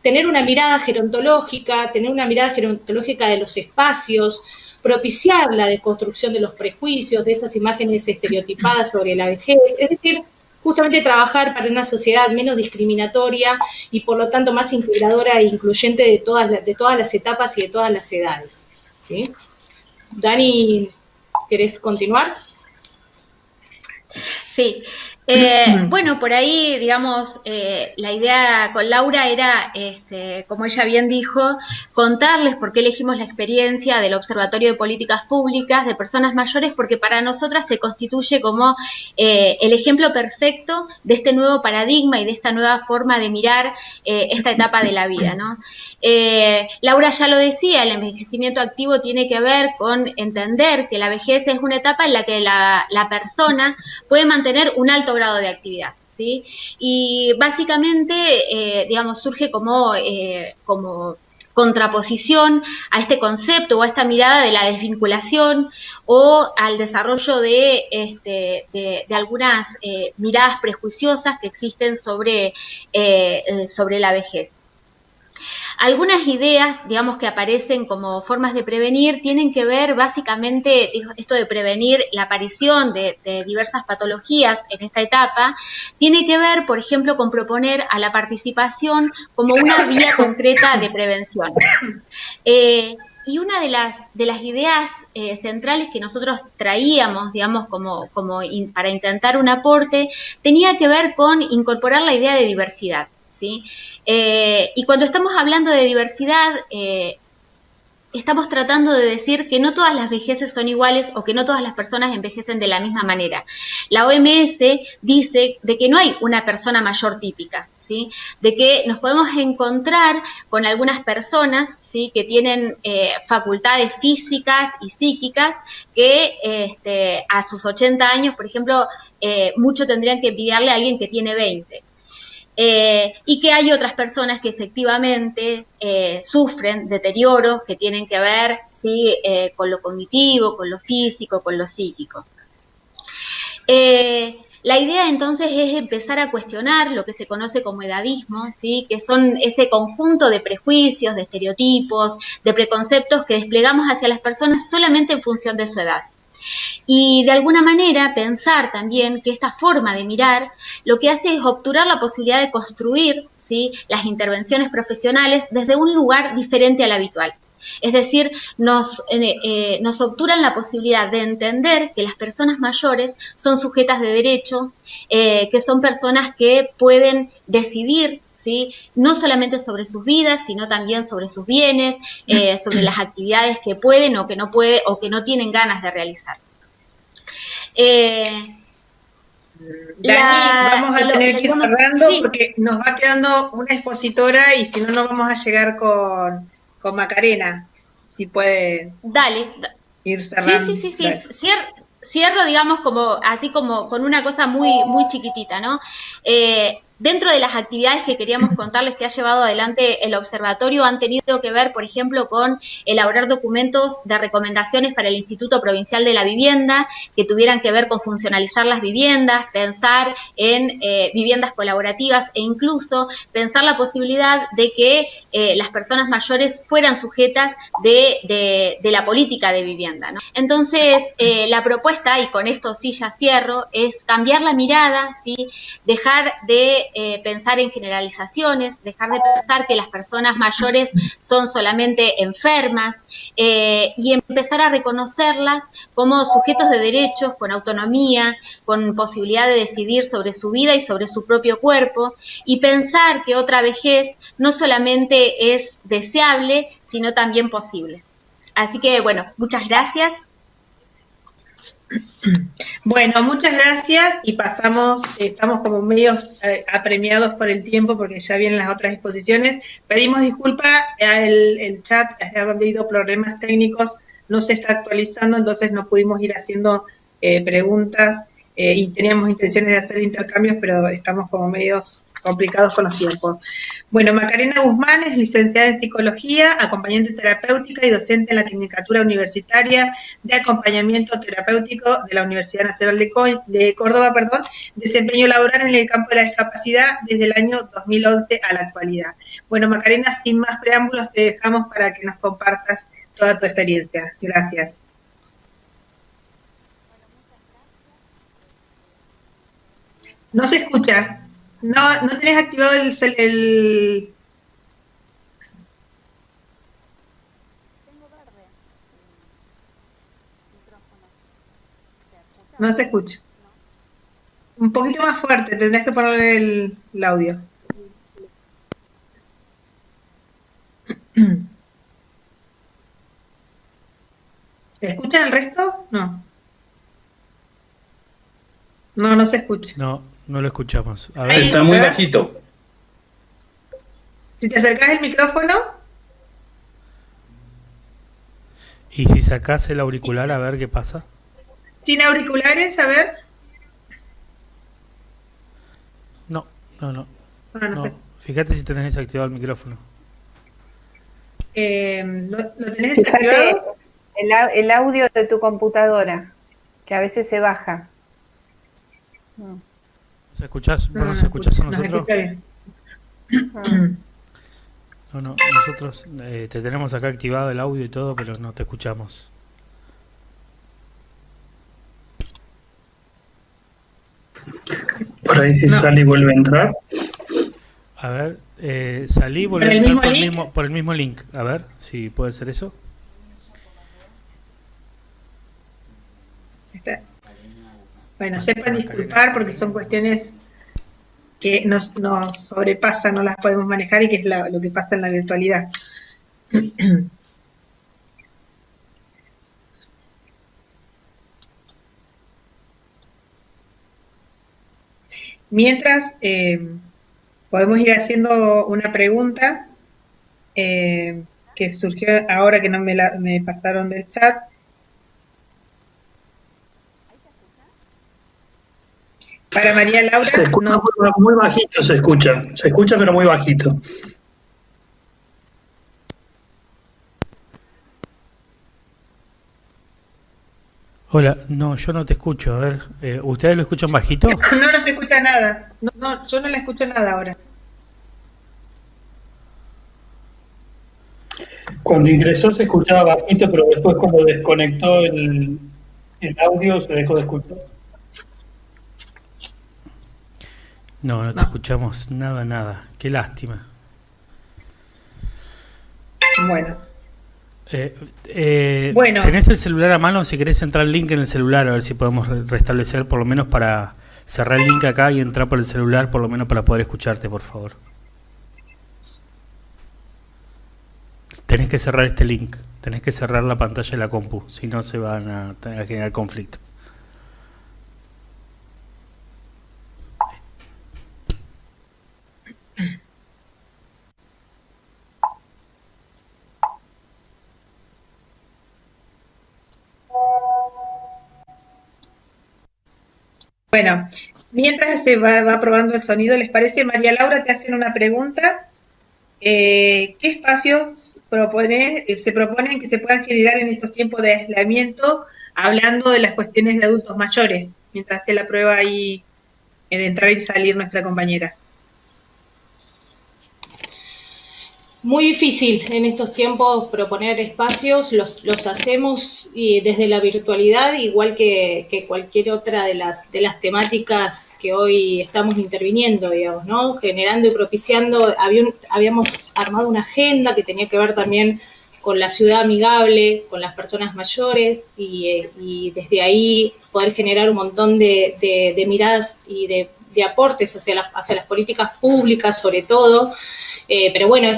Speaker 7: tener una mirada gerontológica de los espacios, propiciar la deconstrucción de los prejuicios, de esas imágenes estereotipadas sobre la vejez, es decir, justamente trabajar para una sociedad menos discriminatoria y por lo tanto más integradora e incluyente de todas las etapas y de todas las edades, ¿sí? Dani, ¿querés continuar?
Speaker 8: Sí. Bueno, por ahí, digamos, la idea con Laura era, como ella bien dijo, contarles por qué elegimos la experiencia del Observatorio de Políticas Públicas de Personas Mayores, porque para nosotras se constituye como el ejemplo perfecto de este nuevo paradigma y de esta nueva forma de mirar esta etapa de la vida, ¿no? Laura ya lo decía, el envejecimiento activo tiene que ver con entender que la vejez es una etapa en la que la persona puede mantener un alto grado de actividad, ¿sí? Y básicamente, digamos, surge como contraposición a este concepto o a esta mirada de la desvinculación o al desarrollo de algunas miradas prejuiciosas que existen sobre la vejez. Algunas ideas, digamos, que aparecen como formas de prevenir, tienen que ver básicamente, esto de prevenir la aparición de diversas patologías en esta etapa, tiene que ver, por ejemplo, con proponer a la participación como una vía concreta de prevención. Y una de las ideas centrales que nosotros traíamos, digamos, para intentar un aporte, tenía que ver con incorporar la idea de diversidad, ¿sí? Y cuando estamos hablando de diversidad, estamos tratando de decir que no todas las vejeces son iguales o que no todas las personas envejecen de la misma manera. La OMS dice de que no hay una persona mayor típica, ¿sí? De que nos podemos encontrar con algunas personas, ¿sí? Que tienen facultades físicas y psíquicas que a sus 80 años, por ejemplo, mucho tendrían que envidiarle a alguien que tiene 20. Y que hay otras personas que efectivamente sufren deterioros que tienen que ver, ¿sí? Con lo cognitivo, con lo físico, con lo psíquico. La idea entonces es empezar a cuestionar lo que se conoce como edadismo, ¿sí? Que son ese conjunto de prejuicios, de estereotipos, de preconceptos que desplegamos hacia las personas solamente en función de su edad. Y de alguna manera pensar también que esta forma de mirar lo que hace es obturar la posibilidad de construir, ¿sí? Las intervenciones profesionales desde un lugar diferente al habitual. Es decir, nos obturan la posibilidad de entender que las personas mayores son sujetas de derecho, que son personas que pueden decidir, ¿sí? No solamente sobre sus vidas, sino también sobre sus bienes, sobre las actividades que pueden o que no pueden o que no tienen ganas de realizar.
Speaker 2: Dani, vamos a tener que ir cerrando, sí, porque nos va quedando una expositora y si no, no vamos a llegar con Macarena. Si puede ir cerrando.
Speaker 8: Sí. Cierro, digamos, así como con una cosa muy chiquitita, ¿no? Dentro de las actividades que queríamos contarles que ha llevado adelante el observatorio han tenido que ver, por ejemplo, con elaborar documentos de recomendaciones para el Instituto Provincial de la Vivienda que tuvieran que ver con funcionalizar las viviendas, pensar en viviendas colaborativas e incluso pensar la posibilidad de que las personas mayores fueran sujetas de la política de vivienda, ¿no? Entonces, la propuesta, y con esto sí ya cierro, es cambiar la mirada, ¿sí? Dejar de pensar en generalizaciones, dejar de pensar que las personas mayores son solamente enfermas y empezar a reconocerlas como sujetos de derechos, con autonomía, con posibilidad de decidir sobre su vida y sobre su propio cuerpo, y pensar que otra vejez no solamente es deseable, sino también posible. Así que, bueno, muchas gracias.
Speaker 2: Bueno, muchas gracias y estamos como medios apremiados por el tiempo porque ya vienen las otras exposiciones. Pedimos disculpas, el chat ha habido problemas técnicos, no se está actualizando, entonces no pudimos ir haciendo preguntas y teníamos intenciones de hacer intercambios, pero estamos como medios complicados con los tiempos. Bueno, Macarena Guzmán es licenciada en Psicología, acompañante terapéutica y docente en la Tecnicatura Universitaria de Acompañamiento Terapéutico de la Universidad Nacional de Córdoba, desempeño laboral en el campo de la discapacidad desde el año 2011 a la actualidad. Bueno, Macarena, sin más preámbulos, te dejamos para que nos compartas toda tu experiencia. Gracias. No se escucha. No tenés activado el... No se escucha. Un poquito más fuerte, tendrás que ponerle el audio. ¿Escuchan el resto? No. No se escucha.
Speaker 1: No lo escuchamos.
Speaker 6: A ver, está muy bajito.
Speaker 2: Si te acercás el micrófono.
Speaker 1: ¿Y si sacás el auricular a ver qué pasa?
Speaker 2: Sin auriculares, a ver.
Speaker 1: No.
Speaker 2: No.
Speaker 1: Fíjate si tenés desactivado el micrófono.
Speaker 2: ¿Lo tenés desactivado?
Speaker 5: El audio de tu computadora, que a veces se baja.
Speaker 1: ¿Se escuchás? ¿Vos nos escuchás a nosotros? No, nosotros te tenemos acá activado el audio y todo, pero no te escuchamos.
Speaker 3: Por ahí si sale y vuelve a entrar.
Speaker 1: A ver, salí y volví a entrar por el mismo link. A ver si puede ser eso.
Speaker 2: Bueno, sepan disculpar porque son cuestiones que nos sobrepasan, no las podemos manejar y que es lo que pasa en la virtualidad. Mientras, podemos ir haciendo una pregunta que surgió ahora que no me pasaron del chat. Para María Laura,
Speaker 3: se escucha no. Muy bajito se escucha pero muy bajito.
Speaker 1: Hola, no, yo no te escucho, a ver, ¿ustedes lo escuchan bajito?
Speaker 2: No se escucha nada, no, yo no la escucho nada ahora.
Speaker 3: Cuando ingresó se escuchaba bajito, pero después cuando desconectó el audio se dejó de escuchar.
Speaker 1: No te escuchamos nada. Qué lástima.
Speaker 2: Bueno.
Speaker 1: Bueno. ¿Tenés el celular a mano? Si querés entrar el link en el celular, a ver si podemos restablecer, por lo menos para cerrar el link acá y entrar por el celular, por lo menos para poder escucharte, por favor. Tenés que cerrar este link. Tenés que cerrar la pantalla de la compu, si no se van a generar conflicto.
Speaker 2: Bueno, mientras se va probando el sonido, ¿les parece? María Laura, te hacen una pregunta. ¿Qué espacios se proponen que se puedan generar en estos tiempos de aislamiento, hablando de las cuestiones de adultos mayores, mientras hace la prueba ahí de entrar y salir nuestra compañera?
Speaker 7: Muy difícil en estos tiempos proponer espacios, los hacemos y desde la virtualidad, igual que cualquier otra de las temáticas que hoy estamos interviniendo, digamos, ¿no? Generando y propiciando, habíamos armado una agenda que tenía que ver también con la ciudad amigable, con las personas mayores y desde ahí poder generar un montón de miradas y de aportes hacia las políticas públicas, sobre todo. Pero bueno,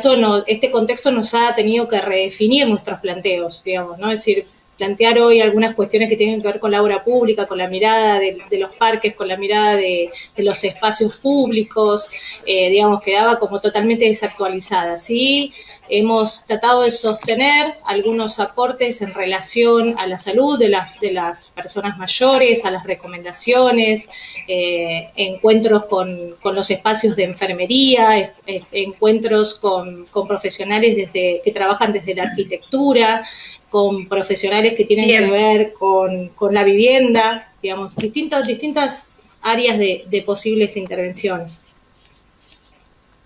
Speaker 7: este contexto nos ha tenido que redefinir nuestros planteos, digamos, ¿no? Es decir, plantear hoy algunas cuestiones que tienen que ver con la obra pública, con la mirada de los parques, con la mirada de los espacios públicos, digamos, quedaba como totalmente desactualizada. Sí, hemos tratado de sostener algunos aportes en relación a la salud de las personas mayores, a las recomendaciones, encuentros con los espacios de enfermería, encuentros con profesionales que trabajan desde la arquitectura, con profesionales que tienen que ver con la vivienda, digamos, distintas áreas de posibles intervenciones.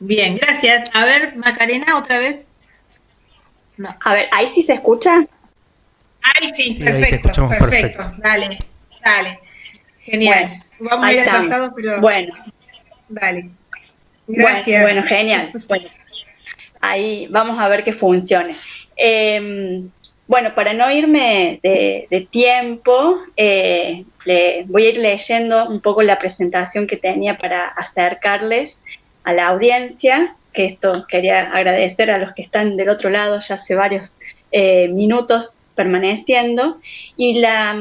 Speaker 2: Bien, gracias. A ver, Macarena, otra vez.
Speaker 9: No. A ver, ¿ahí sí se escucha?
Speaker 2: Ahí sí, perfecto. Dale. Genial.
Speaker 9: Bueno,
Speaker 2: vamos a ir al pasado, pero...
Speaker 9: Bueno.
Speaker 2: Dale. Gracias.
Speaker 9: Bueno, genial. Bueno, ahí vamos a ver que funcione. Bueno, para no irme de tiempo, voy a ir leyendo un poco la presentación que tenía para acercarles a la audiencia, que esto quería agradecer a los que están del otro lado ya hace varios minutos permaneciendo, y la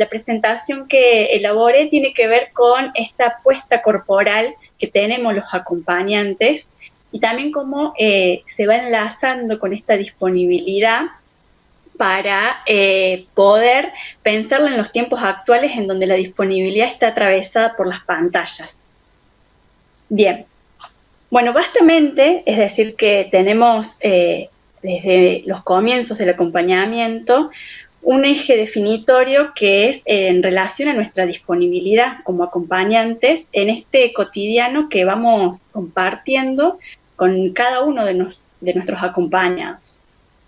Speaker 9: presentación que elaboré tiene que ver con esta puesta corporal que tenemos los acompañantes y también cómo se va enlazando con esta disponibilidad para poder pensarlo en los tiempos actuales en donde la disponibilidad está atravesada por las pantallas. Bien. Bueno, bastante, es decir, que tenemos desde los comienzos del acompañamiento un eje definitorio que es en relación a nuestra disponibilidad como acompañantes en este cotidiano que vamos compartiendo con cada uno de nuestros acompañados.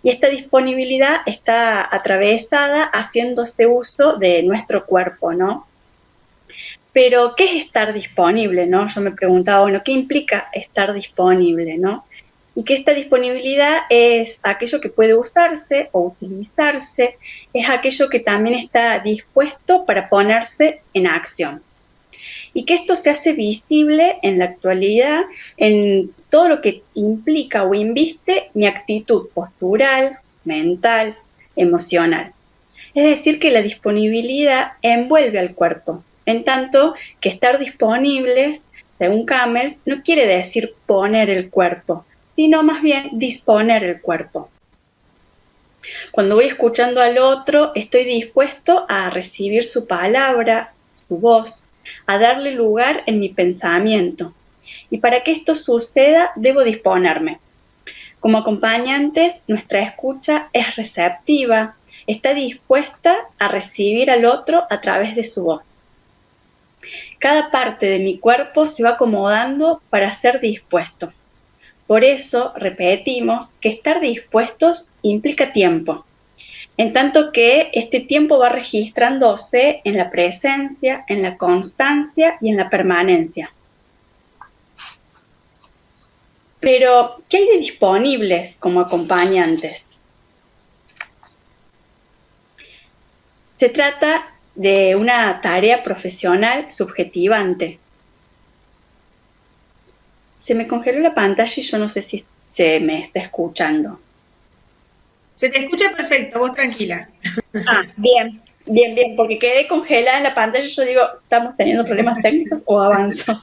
Speaker 9: Y esta disponibilidad está atravesada haciéndose uso de nuestro cuerpo, ¿no? Pero, ¿qué es estar disponible, no? Yo me preguntaba, bueno, ¿qué implica estar disponible, no? Y que esta disponibilidad es aquello que puede usarse o utilizarse, es aquello que también está dispuesto para ponerse en acción. Y que esto se hace visible en la actualidad en todo lo que implica o inviste mi actitud postural, mental, emocional. Es decir, que la disponibilidad envuelve al cuerpo, en tanto que estar disponibles, según Cammers, no quiere decir poner el cuerpo, sino más bien disponer el cuerpo. Cuando voy escuchando al otro, estoy dispuesto a recibir su palabra, su voz, a darle lugar en mi pensamiento. Y para que esto suceda, debo disponerme. Como acompañantes, nuestra escucha es receptiva, está dispuesta a recibir al otro a través de su voz. Cada parte de mi cuerpo se va acomodando para ser dispuesto. Por eso repetimos que estar dispuestos implica tiempo, en tanto que este tiempo va registrándose en la presencia, en la constancia y en la permanencia. Pero, ¿qué hay de disponibles como acompañantes? Se trata de una tarea profesional subjetivante. Se me congeló la pantalla y yo no sé si se me está escuchando.
Speaker 2: Se te escucha perfecto, vos tranquila.
Speaker 9: Bien, porque quedé congelada en la pantalla y yo digo, ¿estamos teniendo problemas técnicos o avanzo?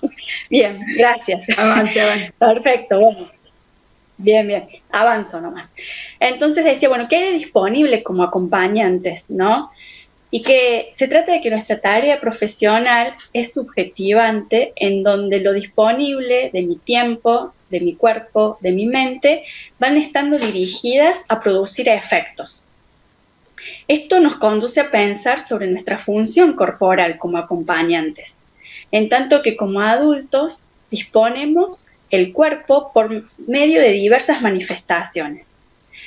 Speaker 9: Bien, gracias.
Speaker 2: Avance.
Speaker 9: Perfecto, bueno. Bien, avanzo nomás. Entonces decía, bueno, ¿qué hay disponible como acompañantes, no? Y que se trata de que nuestra tarea profesional es subjetivante, en donde lo disponible de mi tiempo, de mi cuerpo, de mi mente, van estando dirigidas a producir efectos. Esto nos conduce a pensar sobre nuestra función corporal como acompañantes, en tanto que como adultos disponemos el cuerpo por medio de diversas manifestaciones,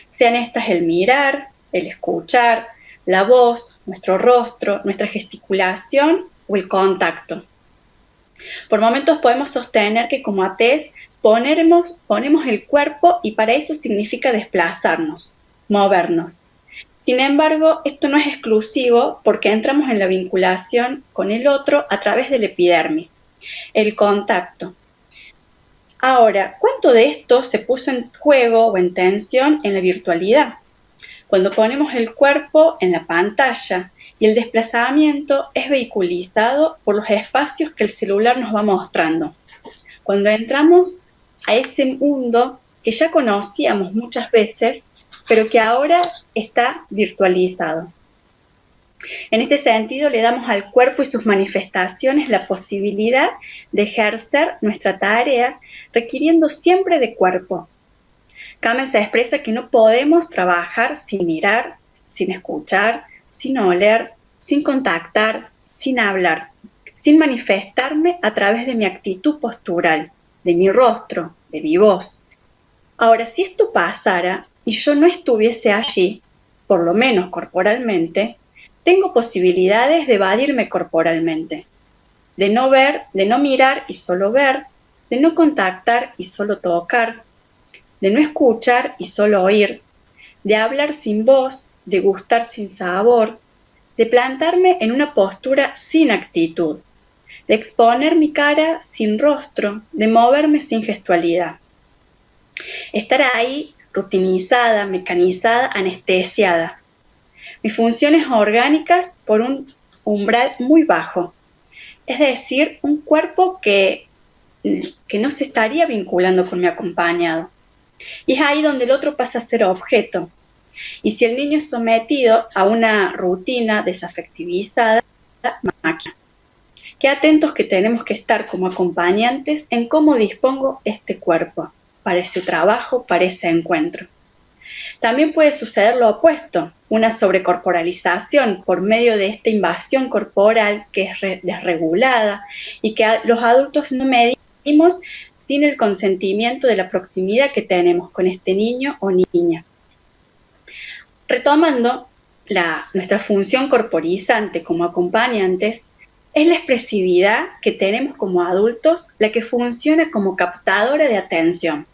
Speaker 9: sean estas el mirar, el escuchar, la voz, nuestro rostro, nuestra gesticulación o el contacto. Por momentos podemos sostener que como atés ponemos el cuerpo y para eso significa desplazarnos, movernos. Sin embargo, esto no es exclusivo porque entramos en la vinculación con el otro a través del epidermis, el contacto. Ahora, ¿cuánto de esto se puso en juego o en tensión en la virtualidad? Cuando ponemos el cuerpo en la pantalla y el desplazamiento es vehiculizado por los espacios que el celular nos va mostrando. Cuando entramos a ese mundo que ya conocíamos muchas veces, pero que ahora está virtualizado. En este sentido, le damos al cuerpo y sus manifestaciones la posibilidad de ejercer nuestra tarea requiriendo siempre de cuerpo. Cammers expresa que no podemos trabajar sin mirar, sin escuchar, sin oler, sin contactar, sin hablar, sin manifestarme a través de mi actitud postural, de mi rostro, de mi voz. Ahora, si esto pasara y yo no estuviese allí, por lo menos corporalmente, tengo posibilidades de evadirme corporalmente, de no ver, de no mirar y solo ver, de no contactar y solo tocar, de no escuchar y solo oír, de hablar sin voz, de gustar sin sabor, de plantarme en una postura sin actitud, de exponer mi cara sin rostro, de moverme sin gestualidad. Estar ahí rutinizada, mecanizada, anestesiada. Mis funciones orgánicas por un umbral muy bajo, es decir, un cuerpo que no se estaría vinculando con mi acompañado. Y es ahí donde el otro pasa a ser objeto. Y si el niño es sometido a una rutina desafectivizada, máquina. Qué atentos que tenemos que estar como acompañantes en cómo dispongo este cuerpo para ese trabajo, para ese encuentro. También puede suceder lo opuesto, una sobrecorporalización por medio de esta invasión corporal que es desregulada y que los adultos no medimos sin el consentimiento de la proximidad que tenemos con este niño o niña. Retomando, nuestra función corporizante como acompañantes es la expresividad que tenemos como adultos, la que funciona como captadora de atención.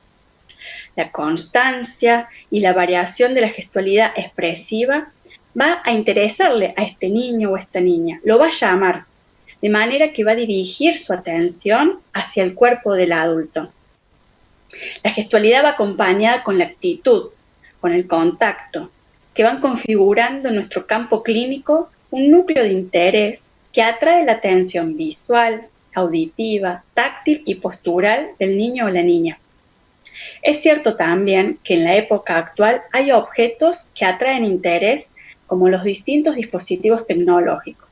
Speaker 9: La constancia y la variación de la gestualidad expresiva va a interesarle a este niño o esta niña, lo va a llamar, de manera que va a dirigir su atención hacia el cuerpo del adulto. La gestualidad va acompañada con la actitud, con el contacto, que van configurando en nuestro campo clínico un núcleo de interés que atrae la atención visual, auditiva, táctil y postural del niño o la niña. Es cierto también que en la época actual hay objetos que atraen interés, como los distintos dispositivos tecnológicos,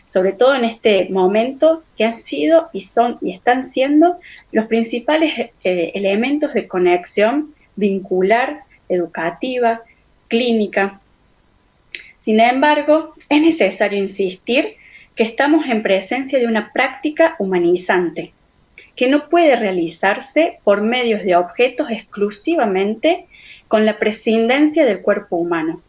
Speaker 9: sobre todo en este momento que han sido y están siendo los principales elementos de conexión vincular, educativa, clínica. Sin embargo, es necesario insistir que estamos en presencia de una práctica humanizante, que no puede realizarse por medios de objetos exclusivamente con la prescindencia del cuerpo humano.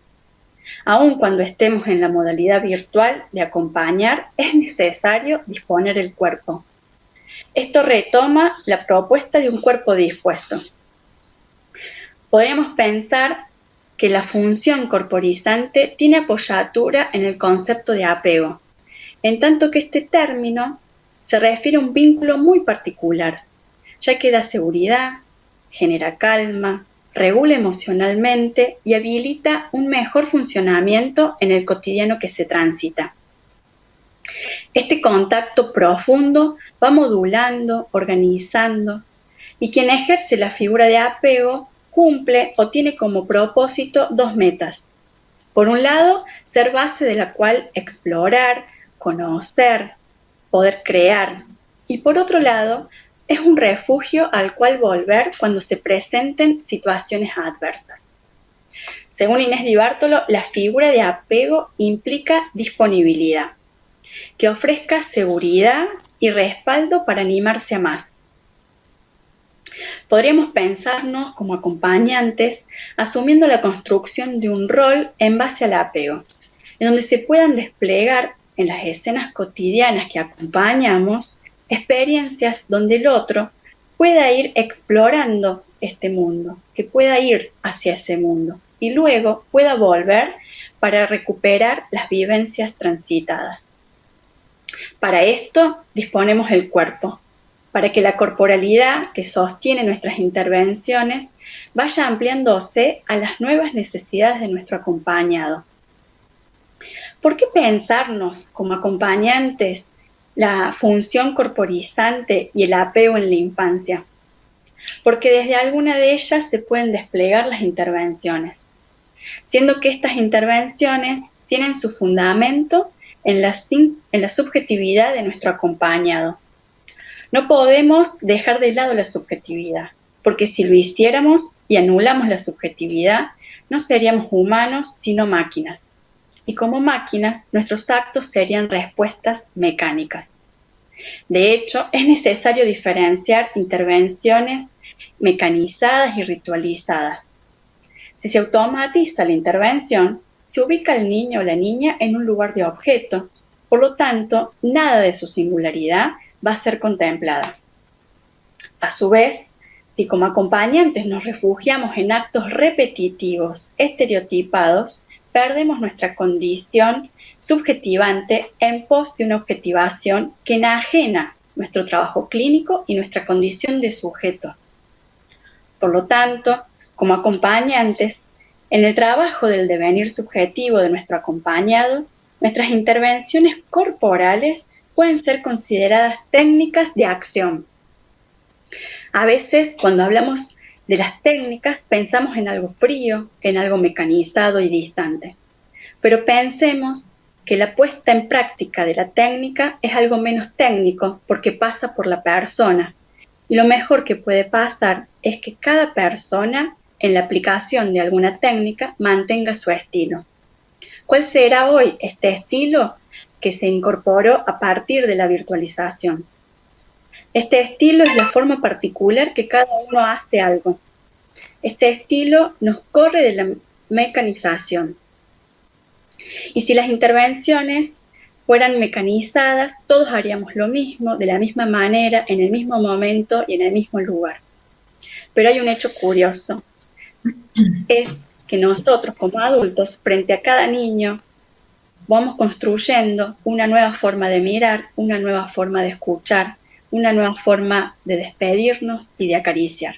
Speaker 9: Aun cuando estemos en la modalidad virtual de acompañar, es necesario disponer el cuerpo. Esto retoma la propuesta de un cuerpo dispuesto. Podemos pensar que la función corporizante tiene apoyatura en el concepto de apego, en tanto que este término se refiere a un vínculo muy particular, ya que da seguridad, genera calma, regula emocionalmente y habilita un mejor funcionamiento en el cotidiano que se transita. Este contacto profundo va modulando, organizando, y quien ejerce la figura de apego cumple o tiene como propósito dos metas. Por un lado, ser base de la cual explorar, conocer, poder crear, y por otro lado, es un refugio al cual volver cuando se presenten situaciones adversas. Según Inés Di Bartolo, la figura de apego implica disponibilidad, que ofrezca seguridad y respaldo para animarse a más. Podríamos pensarnos como acompañantes asumiendo la construcción de un rol en base al apego, en donde se puedan desplegar en las escenas cotidianas que acompañamos experiencias donde el otro pueda ir explorando este mundo, que pueda ir hacia ese mundo y luego pueda volver para recuperar las vivencias transitadas. Para esto disponemos el cuerpo, para que la corporalidad que sostiene nuestras intervenciones vaya ampliándose a las nuevas necesidades de nuestro acompañado. ¿Por qué pensarnos como acompañantes la función corporizante y el apego en la infancia? Porque desde alguna de ellas se pueden desplegar las intervenciones, siendo que estas intervenciones tienen su fundamento en la subjetividad de nuestro acompañado. No podemos dejar de lado la subjetividad, porque si lo hiciéramos y anulamos la subjetividad, no seríamos humanos, sino máquinas. Y como máquinas, nuestros actos serían respuestas mecánicas. De hecho, es necesario diferenciar intervenciones mecanizadas y ritualizadas. Si se automatiza la intervención, se ubica al niño o la niña en un lugar de objeto, por lo tanto, nada de su singularidad va a ser contemplada. A su vez, si como acompañantes nos refugiamos en actos repetitivos, estereotipados, perdemos nuestra condición subjetivante en pos de una objetivación que enajena nuestro trabajo clínico y nuestra condición de sujeto. Por lo tanto, como acompañantes, en el trabajo del devenir subjetivo de nuestro acompañado, nuestras intervenciones corporales pueden ser consideradas técnicas de acción. A veces, cuando hablamos de las técnicas, pensamos en algo frío, en algo mecanizado y distante. Pero pensemos que la puesta en práctica de la técnica es algo menos técnico porque pasa por la persona. Y lo mejor que puede pasar es que cada persona, en la aplicación de alguna técnica, mantenga su estilo. ¿Cuál será hoy este estilo que se incorporó a partir de la virtualización? Este estilo es la forma particular que cada uno hace algo. Este estilo nos corre de la mecanización. Y si las intervenciones fueran mecanizadas, todos haríamos lo mismo, de la misma manera, en el mismo momento y en el mismo lugar. Pero hay un hecho curioso, es que nosotros como adultos, frente a cada niño, vamos construyendo una nueva forma de mirar, una nueva forma de escuchar, una nueva forma de despedirnos y de acariciar.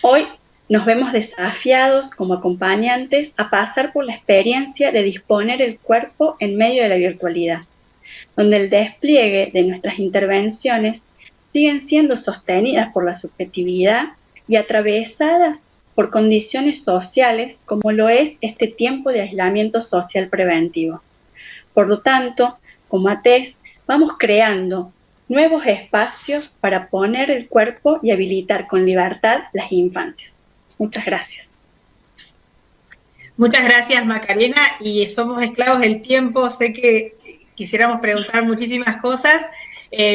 Speaker 9: Hoy nos vemos desafiados como acompañantes a pasar por la experiencia de disponer el cuerpo en medio de la virtualidad, donde el despliegue de nuestras intervenciones siguen siendo sostenidas por la subjetividad y atravesadas por condiciones sociales como lo es este tiempo de aislamiento social preventivo. Por lo tanto, como ATES, vamos creando nuevos espacios para poner el cuerpo y habilitar con libertad las infancias. Muchas gracias.
Speaker 2: Muchas gracias, Macarena, y somos esclavos del tiempo. Sé que quisiéramos preguntar muchísimas cosas,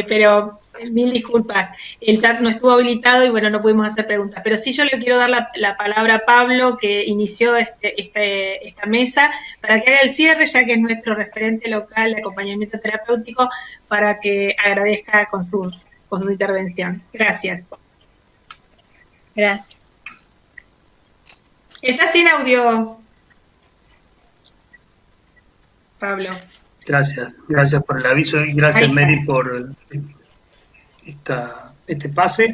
Speaker 2: pero mil disculpas. El chat no estuvo habilitado y bueno, no pudimos hacer preguntas. Pero sí yo le quiero dar la palabra a Pablo, que inició esta mesa, para que haga el cierre, ya que es nuestro referente local de acompañamiento terapéutico, para que agradezca con su intervención. Gracias.
Speaker 9: Gracias.
Speaker 2: Está sin audio, Pablo.
Speaker 3: Gracias por el aviso y gracias, Mary, por este pase.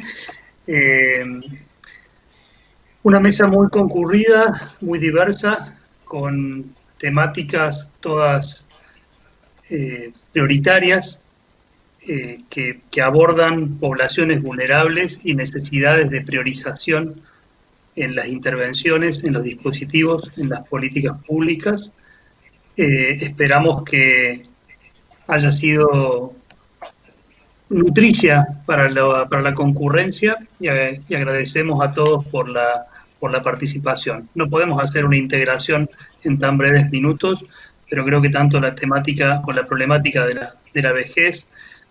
Speaker 3: Una mesa muy concurrida, muy diversa, con temáticas todas prioritarias que abordan poblaciones vulnerables y necesidades de priorización en las intervenciones, en los dispositivos, en las políticas públicas. Esperamos que haya sido nutricia para la concurrencia y agradecemos a todos por la participación. No podemos hacer una integración en tan breves minutos, pero creo que tanto la temática o la problemática de la vejez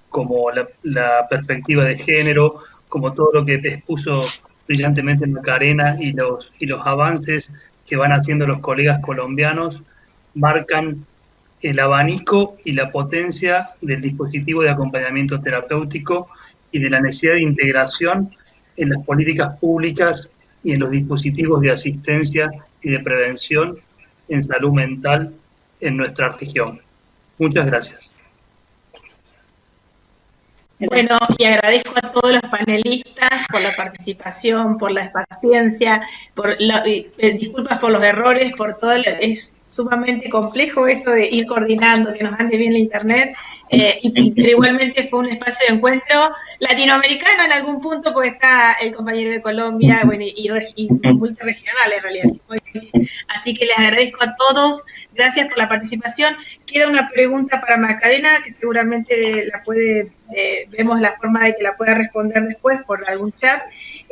Speaker 3: como la perspectiva de género, como todo lo que expuso brillantemente Macarena y los avances que van haciendo los colegas colombianos marcan el abanico y la potencia del dispositivo de acompañamiento terapéutico y de la necesidad de integración en las políticas públicas y en los dispositivos de asistencia y de prevención en salud mental en nuestra región. Muchas gracias.
Speaker 2: Bueno, y agradezco a todos los panelistas por la participación, por la paciencia, disculpas por los errores, por todo. Es sumamente complejo esto de ir coordinando, que nos ande bien la internet, pero igualmente fue un espacio de encuentro latinoamericano en algún punto, porque está el compañero de Colombia, bueno, y multiregional en realidad. Así que les agradezco a todos, gracias por la participación. Queda una pregunta para Macarena, que seguramente vemos la forma de que la pueda responder después por algún chat.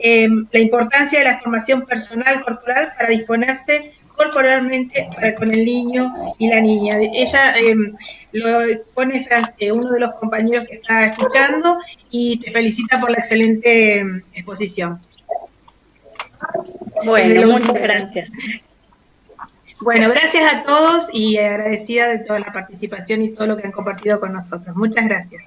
Speaker 2: La importancia de la formación personal corporal para disponerse corporalmente con el niño y la niña. Ella lo expone uno de los compañeros que está escuchando y te felicita por la excelente exposición.
Speaker 9: Bueno, muchas gracias.
Speaker 2: Bueno, gracias a todos y agradecida de toda la participación y todo lo que han compartido con nosotros. Muchas gracias.